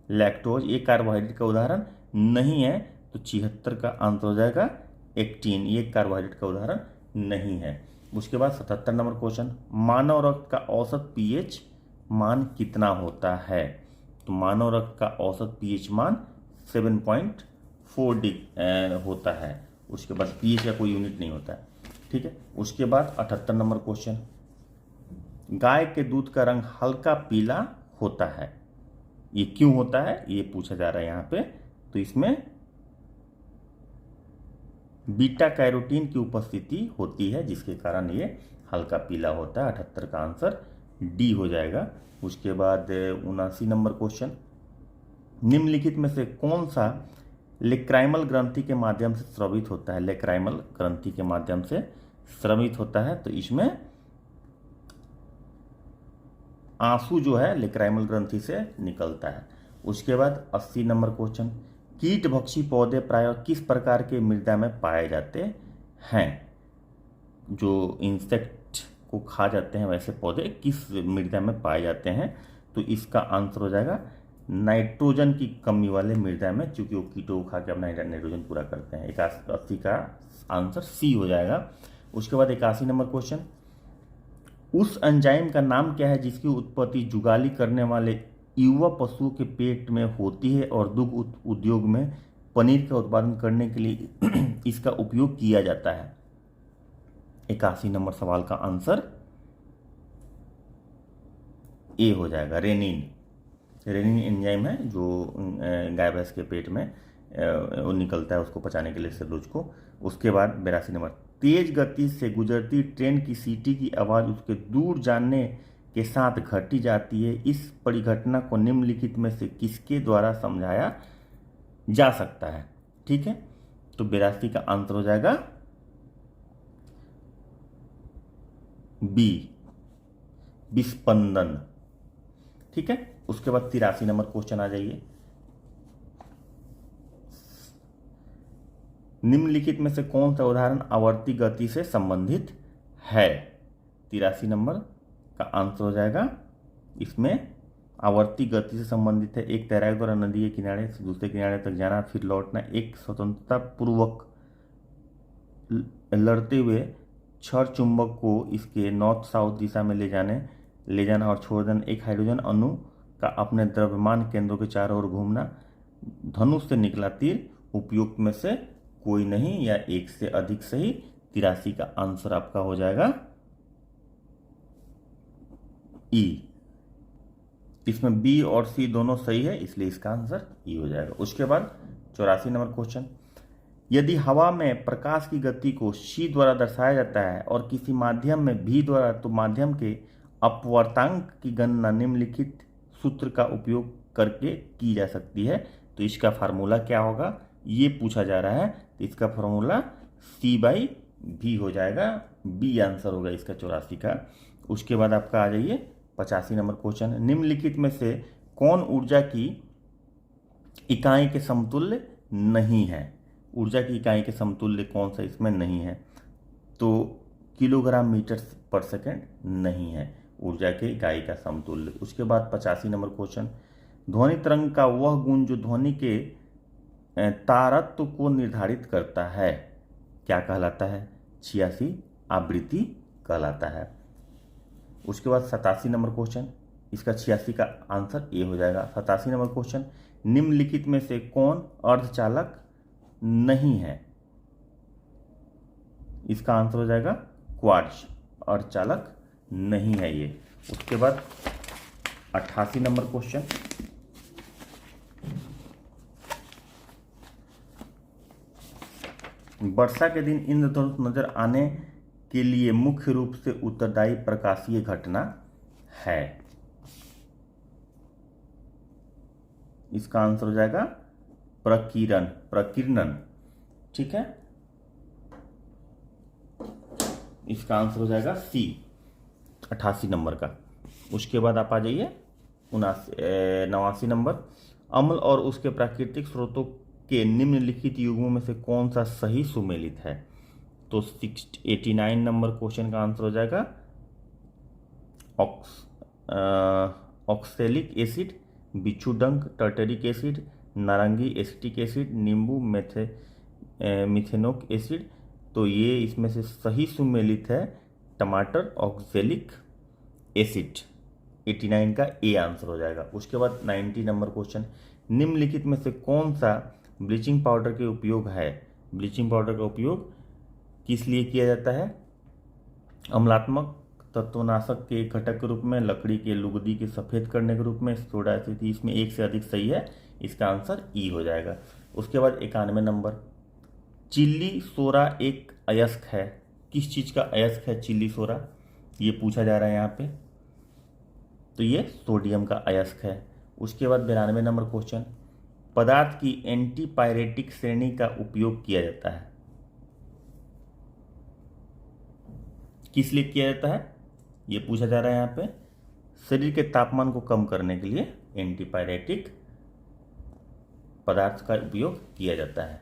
lactose, ये कार्बोहाइड्रेट का उदाहरण नहीं है, तो 76 का आंसर हो जाएगा एक्टिन, ये कार्बोहाइड्रेट का उदाहरण नहीं है। उसके बाद 77 नंबर क्वेश्चन, मानव रक्त का औसत पीएच मान कितना होता है? तो मानव रक्त का औसत पीएच मान 7.4 होता है। उसके बाद पीएच का कोई यूनिट नहीं होता है, ठीक है। उसके बाद 78 नंबर क्वेश्चन, गाय के दूध का रंग हल्का पीला होता है, ये क्यों होता है ये पूछा जा रहा है यहाँ पे। तो इसमें बीटा कैरोटीन की उपस्थिति होती है जिसके कारण ये हल्का पीला होता है। 78 का आंसर डी हो जाएगा। उसके बाद 79 नंबर क्वेश्चन, निम्नलिखित में से कौन सा लेक्राइमल ग्रंथि के माध्यम से स्रावित होता है? लेक्राइमल ग्रंथि के माध्यम से स्रावित होता है, तो इसमें आंसू जो है लेक्राइमल ग्रंथि से निकलता है। उसके बाद 80 नंबर क्वेश्चन, कीटभक्षी पौधे प्रायः किस प्रकार के मृदा में पाए जाते हैं? जो इंसेक्ट को खा जाते हैं वैसे पौधे किस मृदा में पाए जाते हैं? तो इसका आंसर हो जाएगा नाइट्रोजन की कमी वाले मृदा में, चूंकि वो कीटों को खा के अपना नाइट्रोजन पूरा करते हैं। 81 का आंसर सी हो जाएगा। उसके बाद 81 नंबर क्वेश्चन, उस एंजाइम का नाम क्या है जिसकी उत्पत्ति जुगाली करने वाले युवा पशुओं के पेट में होती है और दुग्ध उद्योग में पनीर का उत्पादन करने के लिए इसका उपयोग किया जाता है? 81 नंबर सवाल का आंसर ए हो जाएगा, रेनिन। रेनिन एंजाइम है जो गाय भैंस के पेट में वो निकलता है उसको पचाने के लिए सेलुलोज को। उसके बाद 82 नंबर, तेज गति से गुजरती ट्रेन की सीटी की आवाज़ उसके दूर जाने के साथ घटी जाती है, इस परिघटना को निम्नलिखित में से किसके द्वारा समझाया जा सकता है? ठीक है, तो 82 का आंसर हो जाएगा बी, विस्पंदन। ठीक है। उसके बाद 83 नंबर क्वेश्चन आ जाइए, निम्नलिखित में से कौन सा उदाहरण आवर्ती गति से संबंधित है? 83 नंबर का आंसर हो जाएगा, इसमें आवर्ती गति से संबंधित है, एक तैराक द्वारा नदी के किनारे से दूसरे किनारे तक जाना फिर लौटना, एक स्वतंत्रता पूर्वक लड़ते हुए क्षण चुंबक को इसके नॉर्थ साउथ दिशा में ले जाना और छोड़ देना, एक हाइड्रोजन अणु का अपने द्रव्यमान केंद्रों के चारों ओर घूमना, धनुष से निकला तीर, उपयुक्त में से कोई नहीं या एक से अधिक सही। 83 का आंसर आपका हो जाएगा ई। इसमें बी और सी दोनों सही है इसलिए इसका आंसर ई हो जाएगा। उसके बाद 84 नंबर क्वेश्चन, यदि हवा में प्रकाश की गति को सी द्वारा दर्शाया जाता है और किसी माध्यम में भी द्वारा, तो माध्यम के अपवर्तांक की गणना निम्नलिखित सूत्र का उपयोग करके की जा सकती है। तो इसका फार्मूला क्या होगा ये पूछा जा रहा है, तो इसका फार्मूला C/V हो जाएगा, बी आंसर होगा इसका 84 का। उसके बाद आपका आ जाइए 85 नंबर क्वेश्चन, निम्नलिखित में से कौन ऊर्जा की इकाई के समतुल्य नहीं है? ऊर्जा की इकाई के समतुल्य कौन सा इसमें नहीं है? तो किलोग्राम मीटर पर सेकंड नहीं है ऊर्जा के इकाई का समतुल्य। उसके बाद 85 नंबर क्वेश्चन, ध्वनि तरंग का वह गुण जो ध्वनि के तारत्व को निर्धारित करता है क्या कहलाता है? 86 आवृत्ति कहलाता है। उसके बाद 87 नंबर क्वेश्चन, इसका 86 का आंसर ए हो जाएगा। 87 नंबर क्वेश्चन, निम्नलिखित में से कौन अर्धचालक नहीं है? इसका आंसर हो जाएगा क्वार्ट्ज, अर्धचालक नहीं है ये। उसके बाद 88 नंबर क्वेश्चन, वर्षा के दिन इंद्रधनुष नजर आने के लिए मुख्य रूप से उत्तरदायी प्रकाशीय घटना है। इसका आंसर हो जाएगा प्रकीर्णन। ठीक है, इसका आंसर हो जाएगा सी, 88 नंबर का। उसके बाद आप आ जाइए 89 नंबर। अम्ल और उसके प्राकृतिक स्रोतों के निम्नलिखित युग्मों में से कौन सा सही सुमेलित है? तो 89 नंबर क्वेश्चन का आंसर हो जाएगा ऑक्सैलिक एसिड, बिच्छुडंक टर्टरिक एसिड, नारंगी एसिटिक एसिड, नींबू मिथेनोक एसिड। तो ये इसमें से सही सुमेलित है टमाटर ऑक्सैलिक एसिड। 89 का ए आंसर हो जाएगा। उसके बाद 90 नंबर क्वेश्चन, निम्नलिखित में से कौन सा ब्लीचिंग पाउडर के उपयोग है? ब्लीचिंग पाउडर का उपयोग किस लिए किया जाता है? अम्लात्मक तत्वनाशक के एक घटक के रूप में, लकड़ी के लुगदी के सफ़ेद करने के रूप में, सोडा एसिड। इसमें एक से अधिक सही है, इसका आंसर ई हो जाएगा। उसके बाद 91 नंबर, चिल्ली सोरा एक अयस्क है। किस चीज़ का अयस्क है चिल्ली सोरा? ये पूछा जा रहा है यहाँ पे। तो ये सोडियम का अयस्क है। उसके बाद 92 नंबर क्वेश्चन, पदार्थ की एंटीपायरेटिक श्रेणी का उपयोग किया जाता है। किस लिए किया जाता है? ये पूछा जा रहा है यहाँ पे। शरीर के तापमान को कम करने के लिए एंटीपायरेटिक पदार्थ का उपयोग किया जाता है।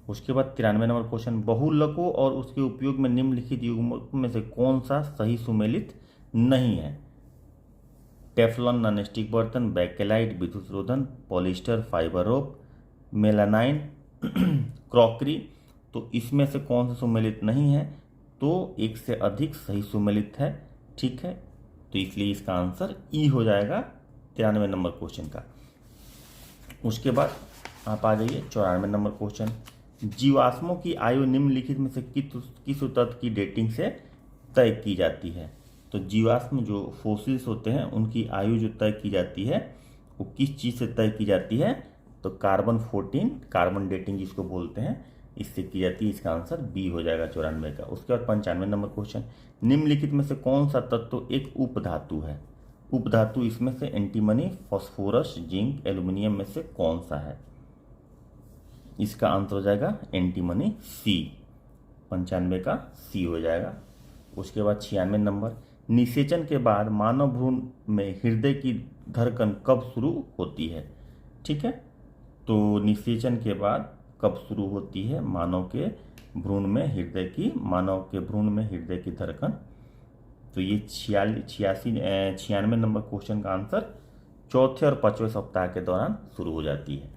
उसके बाद 93 नंबर क्वेश्चन, बहुलकों और उसके उपयोग में निम्नलिखित युग्मों में से कौन सा सही सुमेलित नहीं है? टेफ्लॉन नॉनस्टिक बर्तन, बैकेलाइट विद्युत रोधन, पॉलिस्टर फाइबर रोप, मेलानाइन क्रॉकरी। तो इसमें से कौन सा सुमेलित नहीं है? तो एक से अधिक सही सुमेलित है। ठीक है, तो इसलिए इसका आंसर ई हो जाएगा 93 नंबर क्वेश्चन का। उसके बाद आप आ जाइए 94 नंबर क्वेश्चन, जीवाश्मों की आयु निम्नलिखित में से किस तत्व की डेटिंग से तय की जाती है? तो जीवाश्म जो फोसिल्स होते हैं उनकी आयु जो तय की जाती है वो किस चीज़ से तय की जाती है? तो कार्बन 14, कार्बन डेटिंग जिसको बोलते हैं, इससे की जाती है। इसका आंसर बी हो जाएगा 94 का। उसके बाद 95 नंबर क्वेश्चन, निम्नलिखित में से कौन सा तत्व एक उपधातु है? उपधातु इसमें से एंटीमनी, फास्फोरस, जिंक, एल्यूमिनियम में से कौन सा है? इसका आंसर हो जाएगा एंटीमनी, सी, 95 का सी हो जाएगा। उसके बाद 96 नंबर, निषेचन के बाद मानव भ्रूण में हृदय की धड़कन कब शुरू होती है? ठीक है, तो निषेचन के बाद कब शुरू होती है मानव के भ्रूण में हृदय की धड़कन? तो ये 96 नंबर क्वेश्चन का आंसर चौथे और 5वें सप्ताह के दौरान शुरू हो जाती है।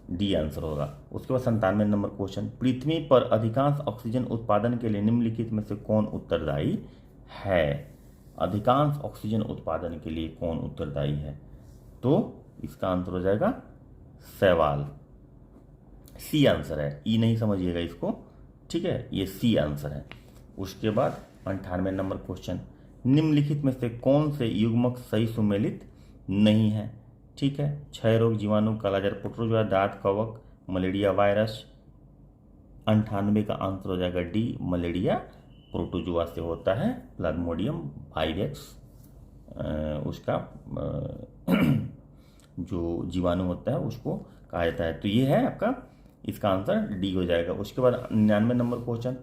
डी आंसर होगा। उसके बाद 97 नंबर क्वेश्चन, पृथ्वी पर अधिकांश ऑक्सीजन उत्पादन के लिए निम्नलिखित में से कौन उत्तरदायी है? अधिकांश ऑक्सीजन उत्पादन के लिए कौन उत्तरदायी है? तो इसका आंसर हो जाएगा शैवाल, सी आंसर है। ई नहीं समझिएगा इसको, ठीक है, ये सी आंसर है। उसके बाद 98 नंबर क्वेश्चन, निम्नलिखित में से कौन से युग्मक सही सुमेलित नहीं है? ठीक है, क्षय रोग, जीवाणु, कालाजार, प्रोटोजोआ, दांत कवक, मलेरिया वायरस। 98 का आंसर हो जाएगा डी, मलेरिया प्रोटोजोआ से होता है, प्लाज्मोडियम वायरस उसका जो जीवाणु होता है उसको कहा जाता है। तो ये है आपका, इसका आंसर डी हो जाएगा। उसके बाद 99 नंबर क्वेश्चन,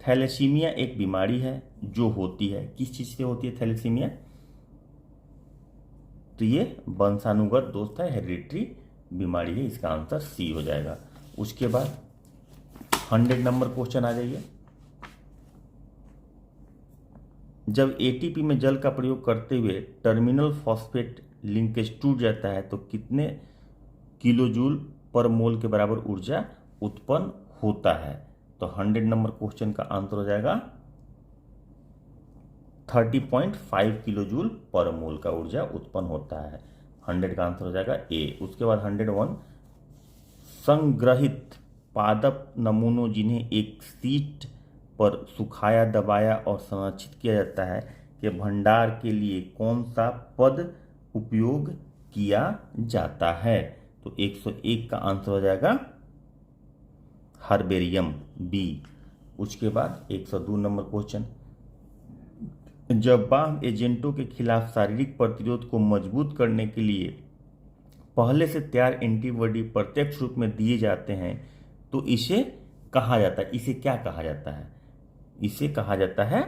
थैलेसीमिया एक बीमारी है जो होती है, किस चीज़ से होती है थैलेसीमिया? तो ये वंशानुगत दोस्त है, हेरिडिटरी बीमारी है। इसका आंसर सी हो जाएगा। उसके बाद 100 नंबर क्वेश्चन आ जाइए, जब एटीपी में जल का प्रयोग करते हुए टर्मिनल फॉस्फेट लिंकेज टूट जाता है तो कितने किलोजूल पर मोल के बराबर ऊर्जा उत्पन्न होता है? तो 100 नंबर क्वेश्चन का आंसर हो जाएगा 30.5 किलोजूल पर मोल का ऊर्जा उत्पन्न होता है। 100 का आंसर हो जाएगा ए। उसके बाद 101, संग्रहित पादप नमूनों जिन्हें एक शीट पर सुखाया, दबाया और संरक्षित किया जाता है के भंडार के लिए कौन सा पद उपयोग किया जाता है? तो 101 का आंसर हो जाएगा हर्बेरियम बी। उसके बाद 102 नंबर क्वेश्चन, जब बाह्य एजेंटों के खिलाफ शारीरिक प्रतिरोध को मजबूत करने के लिए पहले से तैयार एंटीबॉडी प्रत्यक्ष रूप में दिए जाते हैं तो इसे कहा जाता है, इसे क्या कहा जाता है? इसे कहा जाता है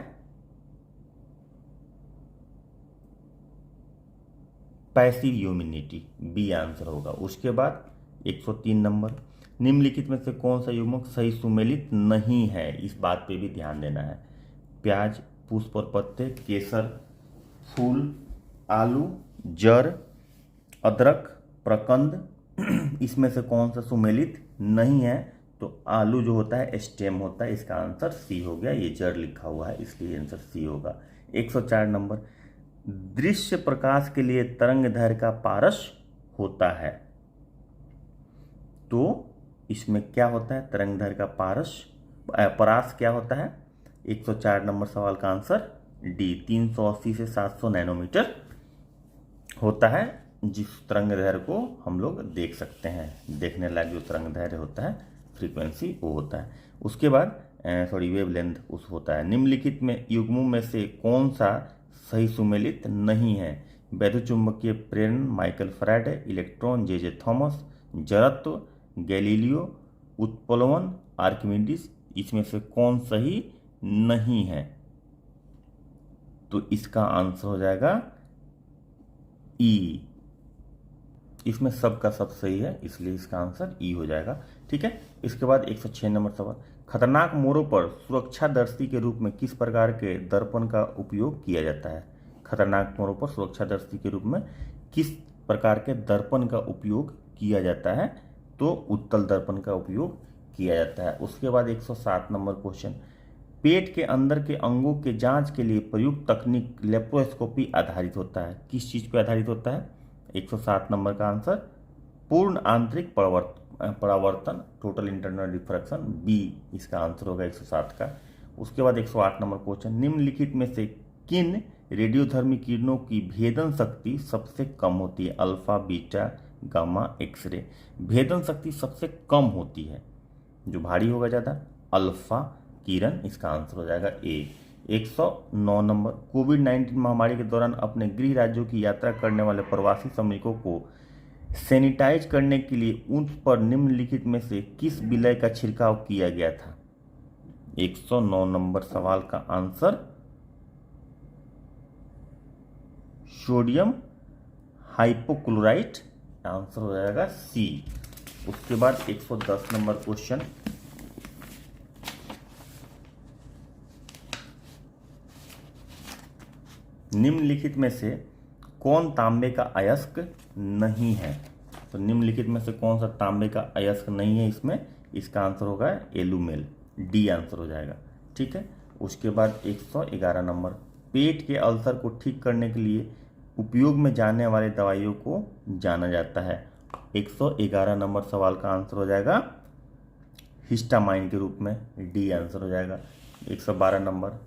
पैसिव इम्यूनिटी, बी आंसर होगा। उसके बाद 103 नंबर, निम्नलिखित में से कौन सा युग्मक सही सुमेलित नहीं है? इस बात पे भी ध्यान देना है। प्याज, पुष्प और पत्ते, केसर, फूल, आलू, जड़, अदरक, प्रकंद, इसमें से कौन सा सुमेलित नहीं है? तो आलू जो होता है स्टेम होता है, इसका आंसर सी हो गया। ये जड़ लिखा हुआ है इसलिए आंसर सी होगा। 104 नंबर, दृश्य प्रकाश के लिए तरंग दैर्घ्य का पारस होता है, तो इसमें क्या होता है? तरंग दैर्घ्य का परास क्या होता है? 104 नंबर सवाल का आंसर डी, 380 से 700 नैनोमीटर होता है, जिस तरंग दैर्घ्य को हम लोग देख सकते हैं। देखने लायक जो तरंग दैर्घ्य होता है, फ्रीक्वेंसी, वो होता है। उसके बाद वेवलेंथ उस होता है। निम्नलिखित में युग्मों में से कौन सा सही सुमेलित नहीं है? वैद्युत चुंबकीय प्रेरण माइकल फैराडे, इलेक्ट्रॉन जे थॉमस, जड़त्व गैलीलियो, उत्प्लवन आर्किमिडीज, इसमें से कौन सही नहीं है? तो इसका आंसर हो जाएगा ई। इसमें सब का सब सही है, इसलिए इसका आंसर ई हो जाएगा। ठीक है। इसके बाद 106 नंबर सवाल, खतरनाक मोड़ों पर सुरक्षादर्शी के रूप में किस प्रकार के दर्पण का उपयोग किया जाता है? खतरनाक मोड़ों पर सुरक्षादर्शी के रूप में किस प्रकार के दर्पण का उपयोग किया जाता है? तो उत्तल दर्पण का उपयोग किया जाता है। उसके बाद 107 नंबर क्वेश्चन, पेट के अंदर के अंगों के जांच के लिए प्रयुक्त तकनीक लेप्रोस्कोपी आधारित होता है। किस चीज पर आधारित होता है? 107 नंबर का आंसर पूर्ण आंतरिक परावर्तन, टोटल इंटरनल रिफ्रैक्शन, बी इसका आंसर होगा 107 का। उसके बाद 108 नंबर क्वेश्चन, निम्नलिखित में से किन रेडियोधर्मी किरणों की भेदन शक्ति सबसे कम होती है? Alpha, beta, gamma, X-ray. भेदन शक्ति सबसे कम होती है, जो भारी होगा ज़्यादा, अल्फा किरण, इसका आंसर हो जाएगा ए। 109 नंबर, कोविड-19 महामारी के दौरान अपने गृह राज्यों की यात्रा करने वाले प्रवासी श्रमिकों को सैनिटाइज करने के लिए उन पर निम्नलिखित में से किस विलय का छिड़काव किया गया था? 109 नंबर सवाल का आंसर सोडियम हाइपोक्लोराइट, आंसर हो जाएगा सी। उसके बाद 110 नंबर क्वेश्चन, निम्नलिखित में से कौन तांबे का अयस्क नहीं है? तो निम्नलिखित में से कौन सा तांबे का अयस्क नहीं है इसमें? इसका आंसर होगा एलुमेल, डी आंसर हो जाएगा। ठीक है। उसके बाद 111 नंबर, पेट के अल्सर को ठीक करने के लिए उपयोग में जाने वाले दवाइयों को जाना जाता है। 111 नंबर सवाल का आंसर हो जाएगा हिस्टामाइन के रूप में, डी आंसर हो जाएगा। 112 नंबर,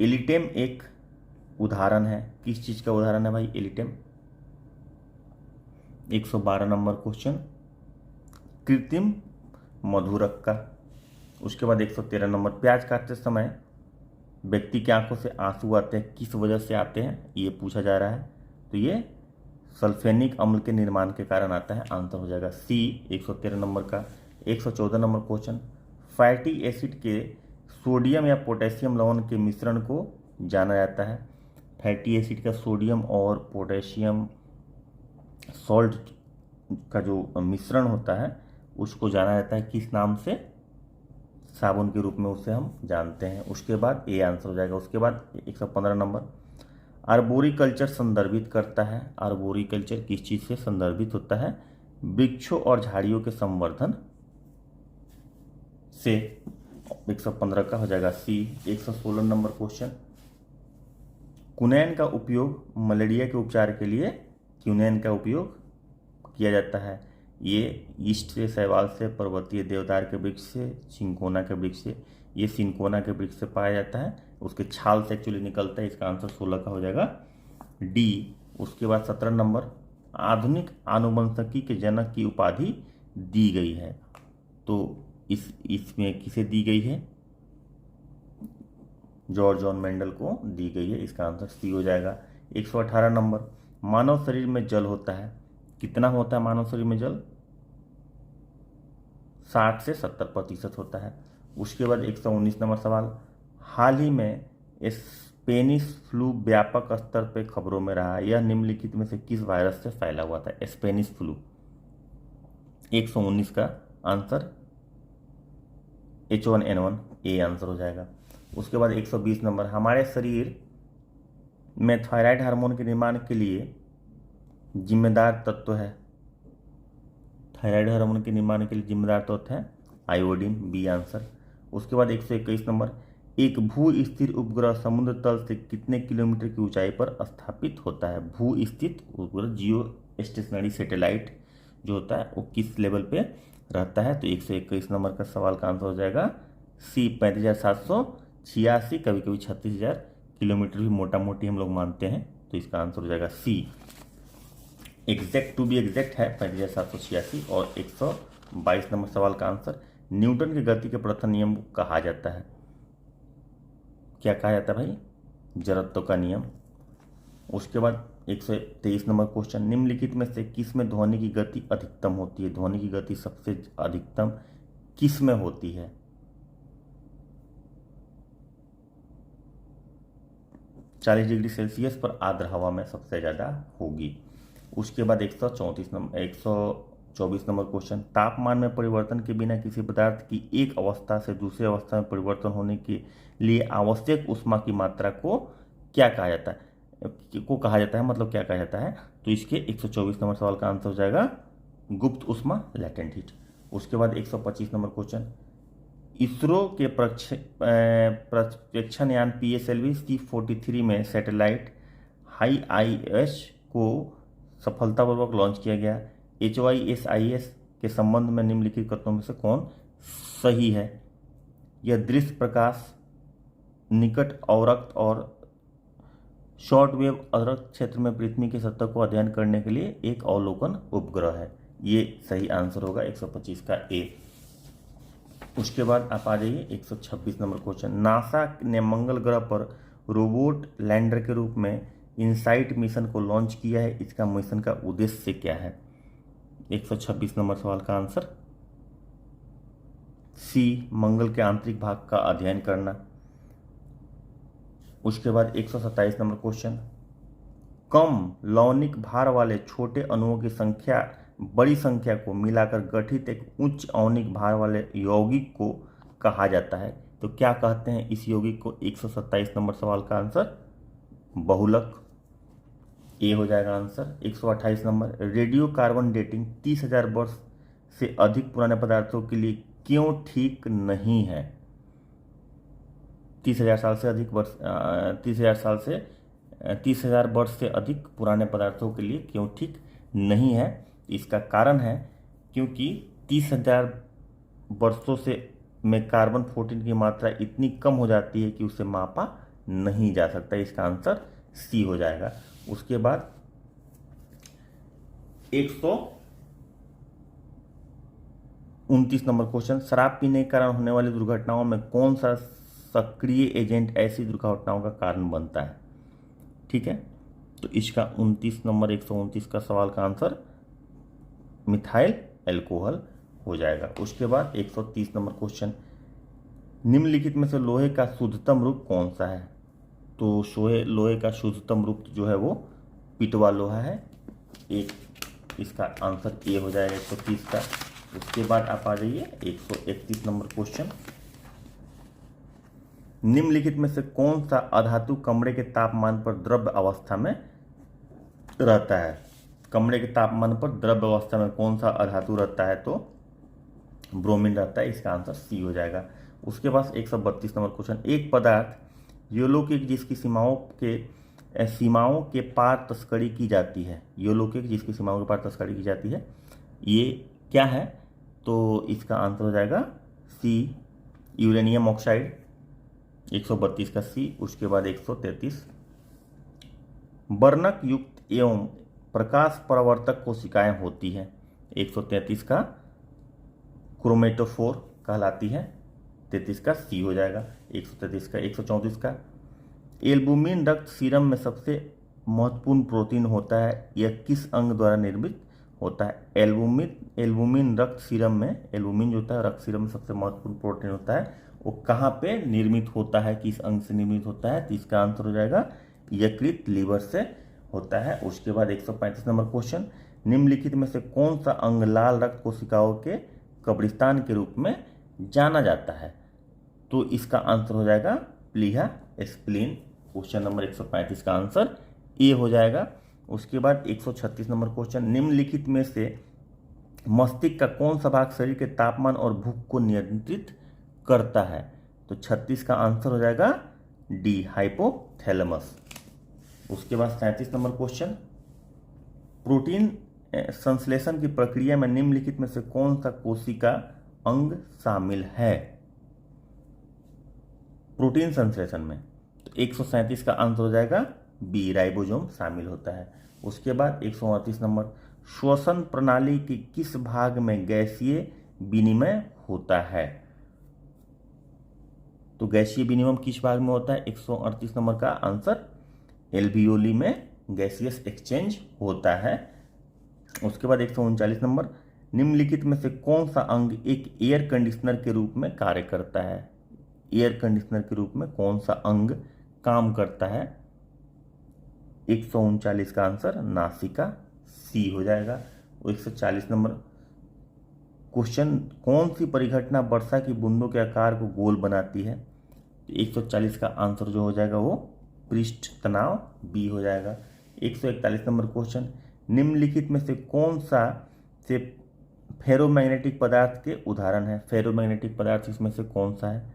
एलिटेम एक उदाहरण है, किस चीज का उदाहरण है भाई? एलिटेम। 112 नंबर क्वेश्चन, कृत्रिम मधुरक का। उसके बाद 113 नंबर, प्याज काटते समय व्यक्ति की आंखों से आंसू आते हैं, किस वजह से आते हैं? ये पूछा जा रहा है। तो ये सल्फेनिक अम्ल के निर्माण के कारण आता है, आंसर हो जाएगा सी 113 नंबर का। 114 नंबर क्वेश्चन, फैटी एसिड के सोडियम या पोटेशियम लवण के मिश्रण को जाना जाता है। फैटी एसिड का सोडियम और पोटेशियम सॉल्ट का जो मिश्रण होता है उसको जाना जाता है किस नाम से? साबुन के रूप में उसे हम जानते हैं। उसके बाद ए आंसर हो जाएगा। उसके बाद 115 नंबर, आर्बोरिकल्चर संदर्भित करता है। आर्बोरिकल्चर किस चीज़ से संदर्भित होता है? वृक्षों और झाड़ियों के संवर्धन से। 115 का हो जाएगा सी। 116 नंबर क्वेश्चन, क्विनैन का उपयोग मलेरिया के उपचार के लिए क्विनैन का उपयोग किया जाता है। ये ईस्ट से, शैवाल से, पर्वतीय देवदार के वृक्ष से, सिंकोना के वृक्ष से। ये सिंकोना के वृक्ष से पाया जाता है, उसके छाल से एक्चुअली निकलता है। इसका आंसर 16 का हो जाएगा डी। उसके बाद 17 नंबर, आधुनिक आनुवंशिकी के जनक की उपाधि दी गई है। तो इसमें किसे दी गई है? जॉर्ज जॉन मेंडल को दी गई है। इसका आंसर सी हो जाएगा। 118 नंबर, मानव शरीर में जल होता है, कितना होता है मानव शरीर में जल? 60 से 70% होता है। उसके बाद 119 नंबर सवाल, हाल ही में स्पेनिश फ्लू व्यापक स्तर पर खबरों में रहा, यह निम्नलिखित में से किस वायरस से फैला हुआ था? Spanish flu. 119 का आंसर H1N1 ए आंसर हो जाएगा। उसके बाद 120 नंबर, हमारे शरीर में थायराइड हार्मोन के निर्माण के लिए जिम्मेदार तत्व है, थायराइड हार्मोन के निर्माण के लिए जिम्मेदार तत्व है आयोडीन, बी आंसर। उसके बाद 121 नंबर, एक भू स्थिर उपग्रह समुद्र तल से कितने किलोमीटर की ऊंचाई पर स्थापित होता है? भू स्थित उपग्रह, जियो स्टेशनरी सैटेलाइट जो होता है वो किस लेवल पे रहता है? तो 121 नंबर का सवाल का आंसर हो जाएगा सी, 35,786, कभी कभी 36,000 किलोमीटर भी मोटा मोटी हम लोग मानते हैं, तो इसका आंसर हो जाएगा सी। एग्जैक्ट टू बी एग्जैक्ट है 35,786। और 122 नंबर सवाल का आंसर, न्यूटन की गति के प्रथम नियम को कहा जाता है? क्या कहा जाता है भाई? जड़त्व का नियम। उसके बाद 123 नंबर क्वेश्चन, निम्नलिखित में से किस में ध्वनि की गति अधिकतम होती है? ध्वनि की गति सबसे अधिकतम किस में होती है? चालीस डिग्री सेल्सियस पर आर्द्र हवा में सबसे ज्यादा होगी। उसके बाद 124 नंबर क्वेश्चन, तापमान में परिवर्तन के बिना किसी पदार्थ की एक अवस्था से दूसरी अवस्था में परिवर्तन होने के लिए आवश्यक ऊष्मा की मात्रा को क्या कहा जाता है? मतलब क्या कहा जाता है? तो इसके 124 नंबर सवाल का आंसर हो जाएगा गुप्त ऊष्मा, लेटेंट हीट। उसके बाद 125 नंबर क्वेश्चन, इसरो के प्रक्षेपण यान PSLV C-43 में सैटेलाइट HiIS को सफलतापूर्वक लॉन्च किया गया। HYSIS के संबंध में निम्नलिखित कथनों में से कौन सही है? यह दृश्य प्रकाश, निकट अवरक्त और शॉर्ट वेव अवरक्त क्षेत्र में पृथ्वी की सतह को अध्ययन करने के लिए एक अवलोकन उपग्रह है। ये सही आंसर होगा 125 का ए। उसके बाद आप आ जाइए 126 नंबर क्वेश्चन, नासा ने मंगल ग्रह पर रोबोट लैंडर के रूप में इनसाइट मिशन को लॉन्च किया है, इसका मिशन का उद्देश्य क्या है? 126 नंबर सवाल का आंसर सी, मंगल के आंतरिक भाग का अध्ययन करना। उसके बाद 127 नंबर क्वेश्चन, कम लौनिक भार वाले छोटे अणुओं की संख्या बड़ी संख्या को मिलाकर गठित एक उच्च आणविक भार वाले यौगिक को कहा जाता है? तो क्या कहते हैं इस यौगिक को? 127 नंबर सवाल का आंसर बहुलक, ए हो जाएगा answer. 128 number, radio carbon dating 30,000 वर्ष से अधिक पुराने पदार्थों के लिए क्यों ठीक नहीं है? 30,000 साल से अधिक वर्ष 30,000 वर्ष से अधिक पुराने पदार्थों के लिए क्यों ठीक नहीं है? इसका कारण है क्योंकि 30,000 वर्षों से में कार्बन 14 की मात्रा इतनी कम हो जाती है कि उसे मापा नहीं जा सकता। इसका आंसर सी हो जाएगा। उसके बाद 129 नंबर क्वेश्चन, शराब पीने के कारण होने वाली दुर्घटनाओं में कौन सा सक्रिय एजेंट ऐसी दुर्घटनाओं का कारण बनता है? ठीक है, तो इसका 129 का सवाल का आंसर मिथाइल एल्कोहल हो जाएगा। उसके बाद 130 नंबर क्वेश्चन, निम्नलिखित में से लोहे का शुद्धतम रूप कौन सा है? तो लोहे का शुद्धतम रूप जो है वो पिटवा लोहा है। इसका आंसर ए हो जाएगा 130 का। उसके बाद आप आ जाइए 131 नंबर क्वेश्चन, निम्नलिखित में से कौन सा अधातु कमरे के तापमान पर द्रव्य अवस्था में रहता है? कमरे के तापमान पर द्रव्य अवस्था में कौन सा अधातु रहता है? तो ब्रोमीन रहता है। इसका आंसर सी हो जाएगा। उसके बाद 132 नंबर क्वेश्चन, एक पदार्थ योलौकिक जिसकी सीमाओं के पार तस्करी की जाती है, योलौकिक जिसकी सीमाओं के पार तस्करी की जाती है, ये क्या है? तो इसका आंसर हो जाएगा सी, यूरेनियम ऑक्साइड। 132 का सी। उसके बाद 133, वर्णक युक्त एवं प्रकाश परावर्तक कोशिकाएं होती है। 133 का क्रोमेटोफोर। कहलाती है? 33 का सी हो जाएगा। 133 का। 134 का एल्बुमिन रक्त सीरम में सबसे महत्वपूर्ण प्रोटीन होता है, यह किस अंग द्वारा निर्मित होता है? एल्बुमिन रक्त सीरम में, एल्बुमिन जो होता है रक्त सीरम में सबसे महत्वपूर्ण प्रोटीन होता है, वो कहाँ पे निर्मित होता है, किस अंग से निर्मित होता है? तो इसका आंसर हो जाएगा यकृत, लीवर से होता है। उसके बाद 135 नंबर क्वेश्चन, निम्नलिखित में से कौन सा अंग लाल रक्त कोशिकाओं के कब्रिस्तान के रूप में जाना जाता है? तो इसका आंसर हो जाएगा प्लीहा स्प्लीन। क्वेश्चन नंबर 135 का आंसर ए हो जाएगा। उसके बाद 136 नंबर क्वेश्चन, निम्नलिखित में से मस्तिष्क का कौन सा भाग शरीर के तापमान और भूख को नियंत्रित करता है? तो 36 का आंसर हो जाएगा डी, हाइपोथैलेमस। उसके बाद 37 नंबर क्वेश्चन, प्रोटीन संश्लेषण की प्रक्रिया में निम्नलिखित में से कौन सा कोशिका अंग शामिल है? प्रोटीन संश्लेषण में तो 137 का आंसर हो जाएगा बी, राइबोसोम शामिल होता है। उसके बाद 138 नंबर, श्वसन प्रणाली के किस भाग में गैसीय विनिमय होता है? तो गैसीय विनिमय किस भाग में होता है? 138 नंबर का आंसर एल्वियोली में गैसियस एक्सचेंज होता है। उसके बाद 139 नंबर, निम्नलिखित में से कौन सा अंग एक एयर कंडीशनर के रूप में कार्य करता है? एयर कंडीशनर के रूप में कौन सा अंग काम करता है? 139 का आंसर नासिका, सी हो जाएगा। 140 नंबर क्वेश्चन, कौन सी परिघटना वर्षा की बूंदों के आकार को गोल बनाती है? तो 140 का आंसर जो हो जाएगा वो पृष्ठ तनाव, बी हो जाएगा। 141 नंबर क्वेश्चन, निम्नलिखित में से कौन सा से फेरोमैग्नेटिक पदार्थ के उदाहरण है? फेरोमैग्नेटिक पदार्थ इसमें से कौन सा है?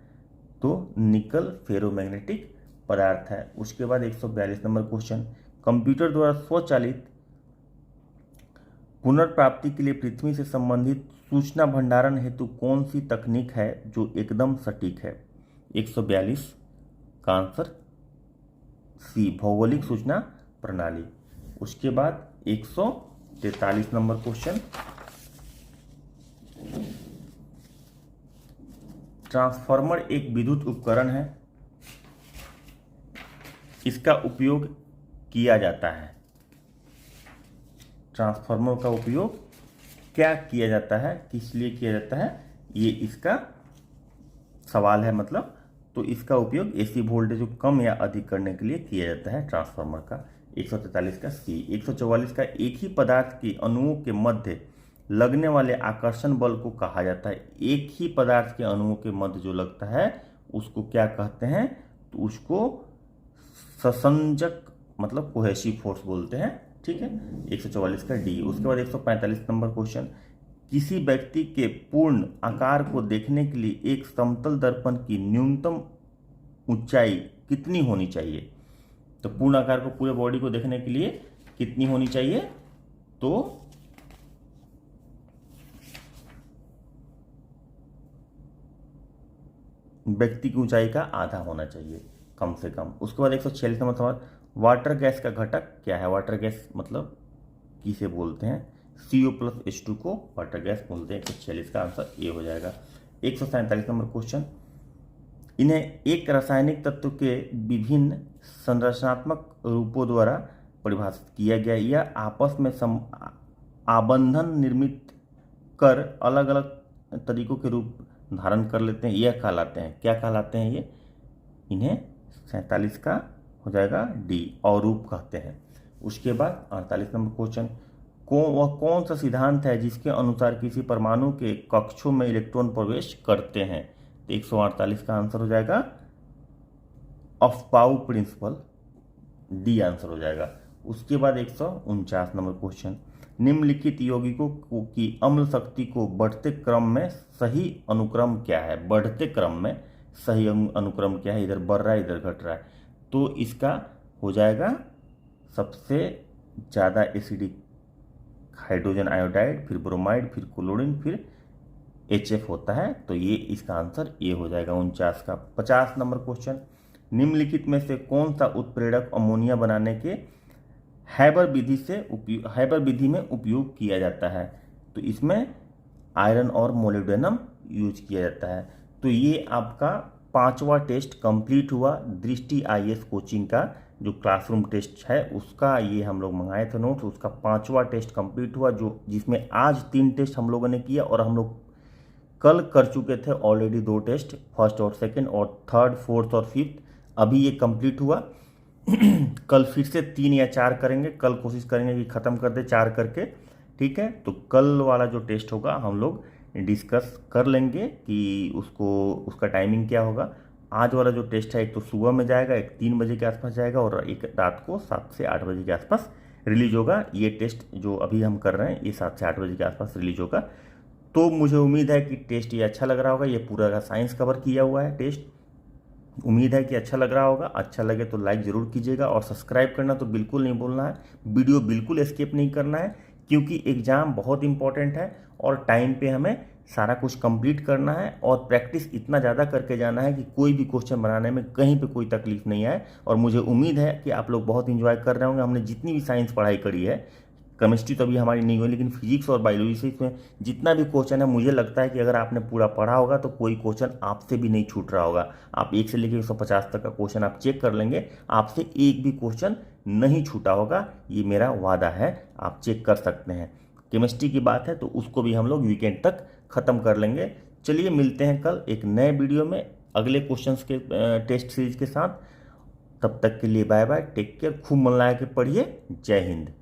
तो निकल फेरोमैग्नेटिक पदार्थ है। उसके बाद 142 नंबर क्वेश्चन, कंप्यूटर द्वारा स्वचालित पुनर्प्राप्ति के लिए पृथ्वी से संबंधित सूचना भंडारण हेतु कौन सी तकनीक है जो एकदम सटीक है? 142 का आंसर सी, भौगोलिक सूचना प्रणाली। उसके बाद 143 नंबर क्वेश्चन, ट्रांसफार्मर एक विद्युत उपकरण है, इसका उपयोग किया जाता है। ट्रांसफार्मर का उपयोग क्या किया जाता है, किस लिए किया जाता है, ये इसका सवाल है मतलब। तो इसका उपयोग एसी वोल्टेज को कम या अधिक करने के लिए किया जाता है ट्रांसफार्मर का। 143 का सी। 144 का, एक ही पदार्थ के अणुओं के मध्य लगने वाले आकर्षण बल को कहा जाता है। एक ही पदार्थ के अणुओं के मध्य जो लगता है उसको क्या कहते हैं? तो उसको ससंजक मतलब कोहेसिव फोर्स बोलते हैं। ठीक है, 144 का डी। उसके बाद 145 नंबर क्वेश्चन, किसी व्यक्ति के पूर्ण आकार को देखने के लिए एक समतल दर्पण की न्यूनतम ऊंचाई कितनी होनी चाहिए? तो पूर्ण आकार को, पूरे बॉडी को देखने के लिए कितनी होनी चाहिए? तो व्यक्ति की ऊंचाई का आधा होना चाहिए कम से कम। उसके बाद 146 नंबर सवाल, वाटर गैस का घटक क्या है? वाटर गैस मतलब किसे बोलते हैं? CO+H2 को वाटर गैस बोलते हैं। 146 का आंसर ए हो जाएगा। 147 नंबर क्वेश्चन, इन्हें एक रासायनिक तत्व के विभिन्न संरचनात्मक रूपों द्वारा परिभाषित किया गया। यह आपस में आबंधन निर्मित कर अलग अलग तरीकों के रूप धारण कर लेते हैं। यह कहलाते हैं, क्या कहलाते हैं ये? इन्हें 47 का हो जाएगा डी, अरूप कहते हैं। उसके बाद 48 नंबर क्वेश्चन, वह कौन सा सिद्धांत है जिसके अनुसार किसी परमाणु के कक्षों में इलेक्ट्रॉन प्रवेश करते हैं? तो 148 का आंसर हो जाएगा अफबाउ प्रिंसिपल, डी आंसर हो जाएगा। उसके बाद 149 नंबर क्वेश्चन, निम्नलिखित यौगिकों की अम्ल शक्ति को बढ़ते क्रम में सही अनुक्रम क्या है? बढ़ते क्रम में सही अनुक्रम क्या है? इधर बढ़ रहा है, इधर घट रहा है। तो इसका हो जाएगा सबसे ज़्यादा एसिडिक हाइड्रोजन आयोडाइड, फिर ब्रोमाइड, फिर क्लोरीन, फिर HF होता है। तो ये इसका आंसर ये हो जाएगा 49 का। 50 नंबर क्वेश्चन, निम्नलिखित में से कौन सा उत्प्रेरक अमोनिया बनाने के हैबर विधि में उपयोग किया जाता है? तो इसमें आयरन और मोलिब्डेनम यूज किया जाता है। तो ये आपका 5वां टेस्ट कंप्लीट हुआ दृष्टि आईएएस कोचिंग का, जो क्लासरूम टेस्ट है उसका ये हम लोग मंगाए थे नोट्स, उसका 5वां टेस्ट कंप्लीट हुआ, जो जिसमें आज 3 टेस्ट हम लोगों ने किया और हम लोग कल कर चुके थे ऑलरेडी 2 टेस्ट, फर्स्ट और सेकंड, और थर्ड, फोर्थ और फिफ्थ अभी ये कंप्लीट हुआ। कल फिर से 3 या 4 करेंगे, कल कोशिश करेंगे कि ख़त्म कर दे 4 करके, ठीक है। तो कल वाला जो टेस्ट होगा हम लोग डिस्कस कर लेंगे कि उसका टाइमिंग क्या होगा। आज वाला जो टेस्ट है एक तो सुबह में जाएगा, एक 3 बजे के आसपास जाएगा और एक रात को 7 से 8 बजे के आसपास रिलीज होगा। ये टेस्ट जो अभी हम कर रहे हैं ये 7 से 8 बजे के आसपास रिलीज होगा। तो मुझे उम्मीद है कि टेस्ट ये अच्छा लग रहा होगा। ये पूरा का साइंस कवर किया हुआ है टेस्ट, उम्मीद है कि अच्छा लग रहा होगा। अच्छा लगे तो लाइक ज़रूर कीजिएगा और सब्सक्राइब करना तो बिल्कुल नहीं भूलना है। वीडियो बिल्कुल स्किप नहीं करना है, क्योंकि एग्ज़ाम बहुत इंपॉर्टेंट है और टाइम पे हमें सारा कुछ कंप्लीट करना है और प्रैक्टिस इतना ज़्यादा करके जाना है कि कोई भी क्वेश्चन बनाने में कहीं पे कोई तकलीफ नहीं आए। और मुझे उम्मीद है कि आप लोग बहुत इंजॉय कर रहे होंगे। हमने जितनी भी साइंस पढ़ाई करी है, केमिस्ट्री तो अभी हमारी नहीं हुई, लेकिन फिजिक्स और बायोलॉजी से इसमें जितना भी क्वेश्चन है, मुझे लगता है कि अगर आपने पूरा पढ़ा होगा तो कोई क्वेश्चन आपसे भी नहीं छूट रहा होगा। आप 1 से लेकर 150 तक का क्वेश्चन आप चेक कर लेंगे, आपसे एक भी क्वेश्चन नहीं छूटा होगा, ये मेरा वादा है। आप चेक कर सकते हैं। केमिस्ट्री की बात है तो उसको भी हम लोग वीकेंड तक ख़त्म कर लेंगे। चलिए मिलते हैं कल एक नए वीडियो में अगले क्वेश्चंस के टेस्ट सीरीज के साथ। तब तक के लिए बाय बाय, टेक केयर, खूब मन लगा के पढ़िए। जय हिंद।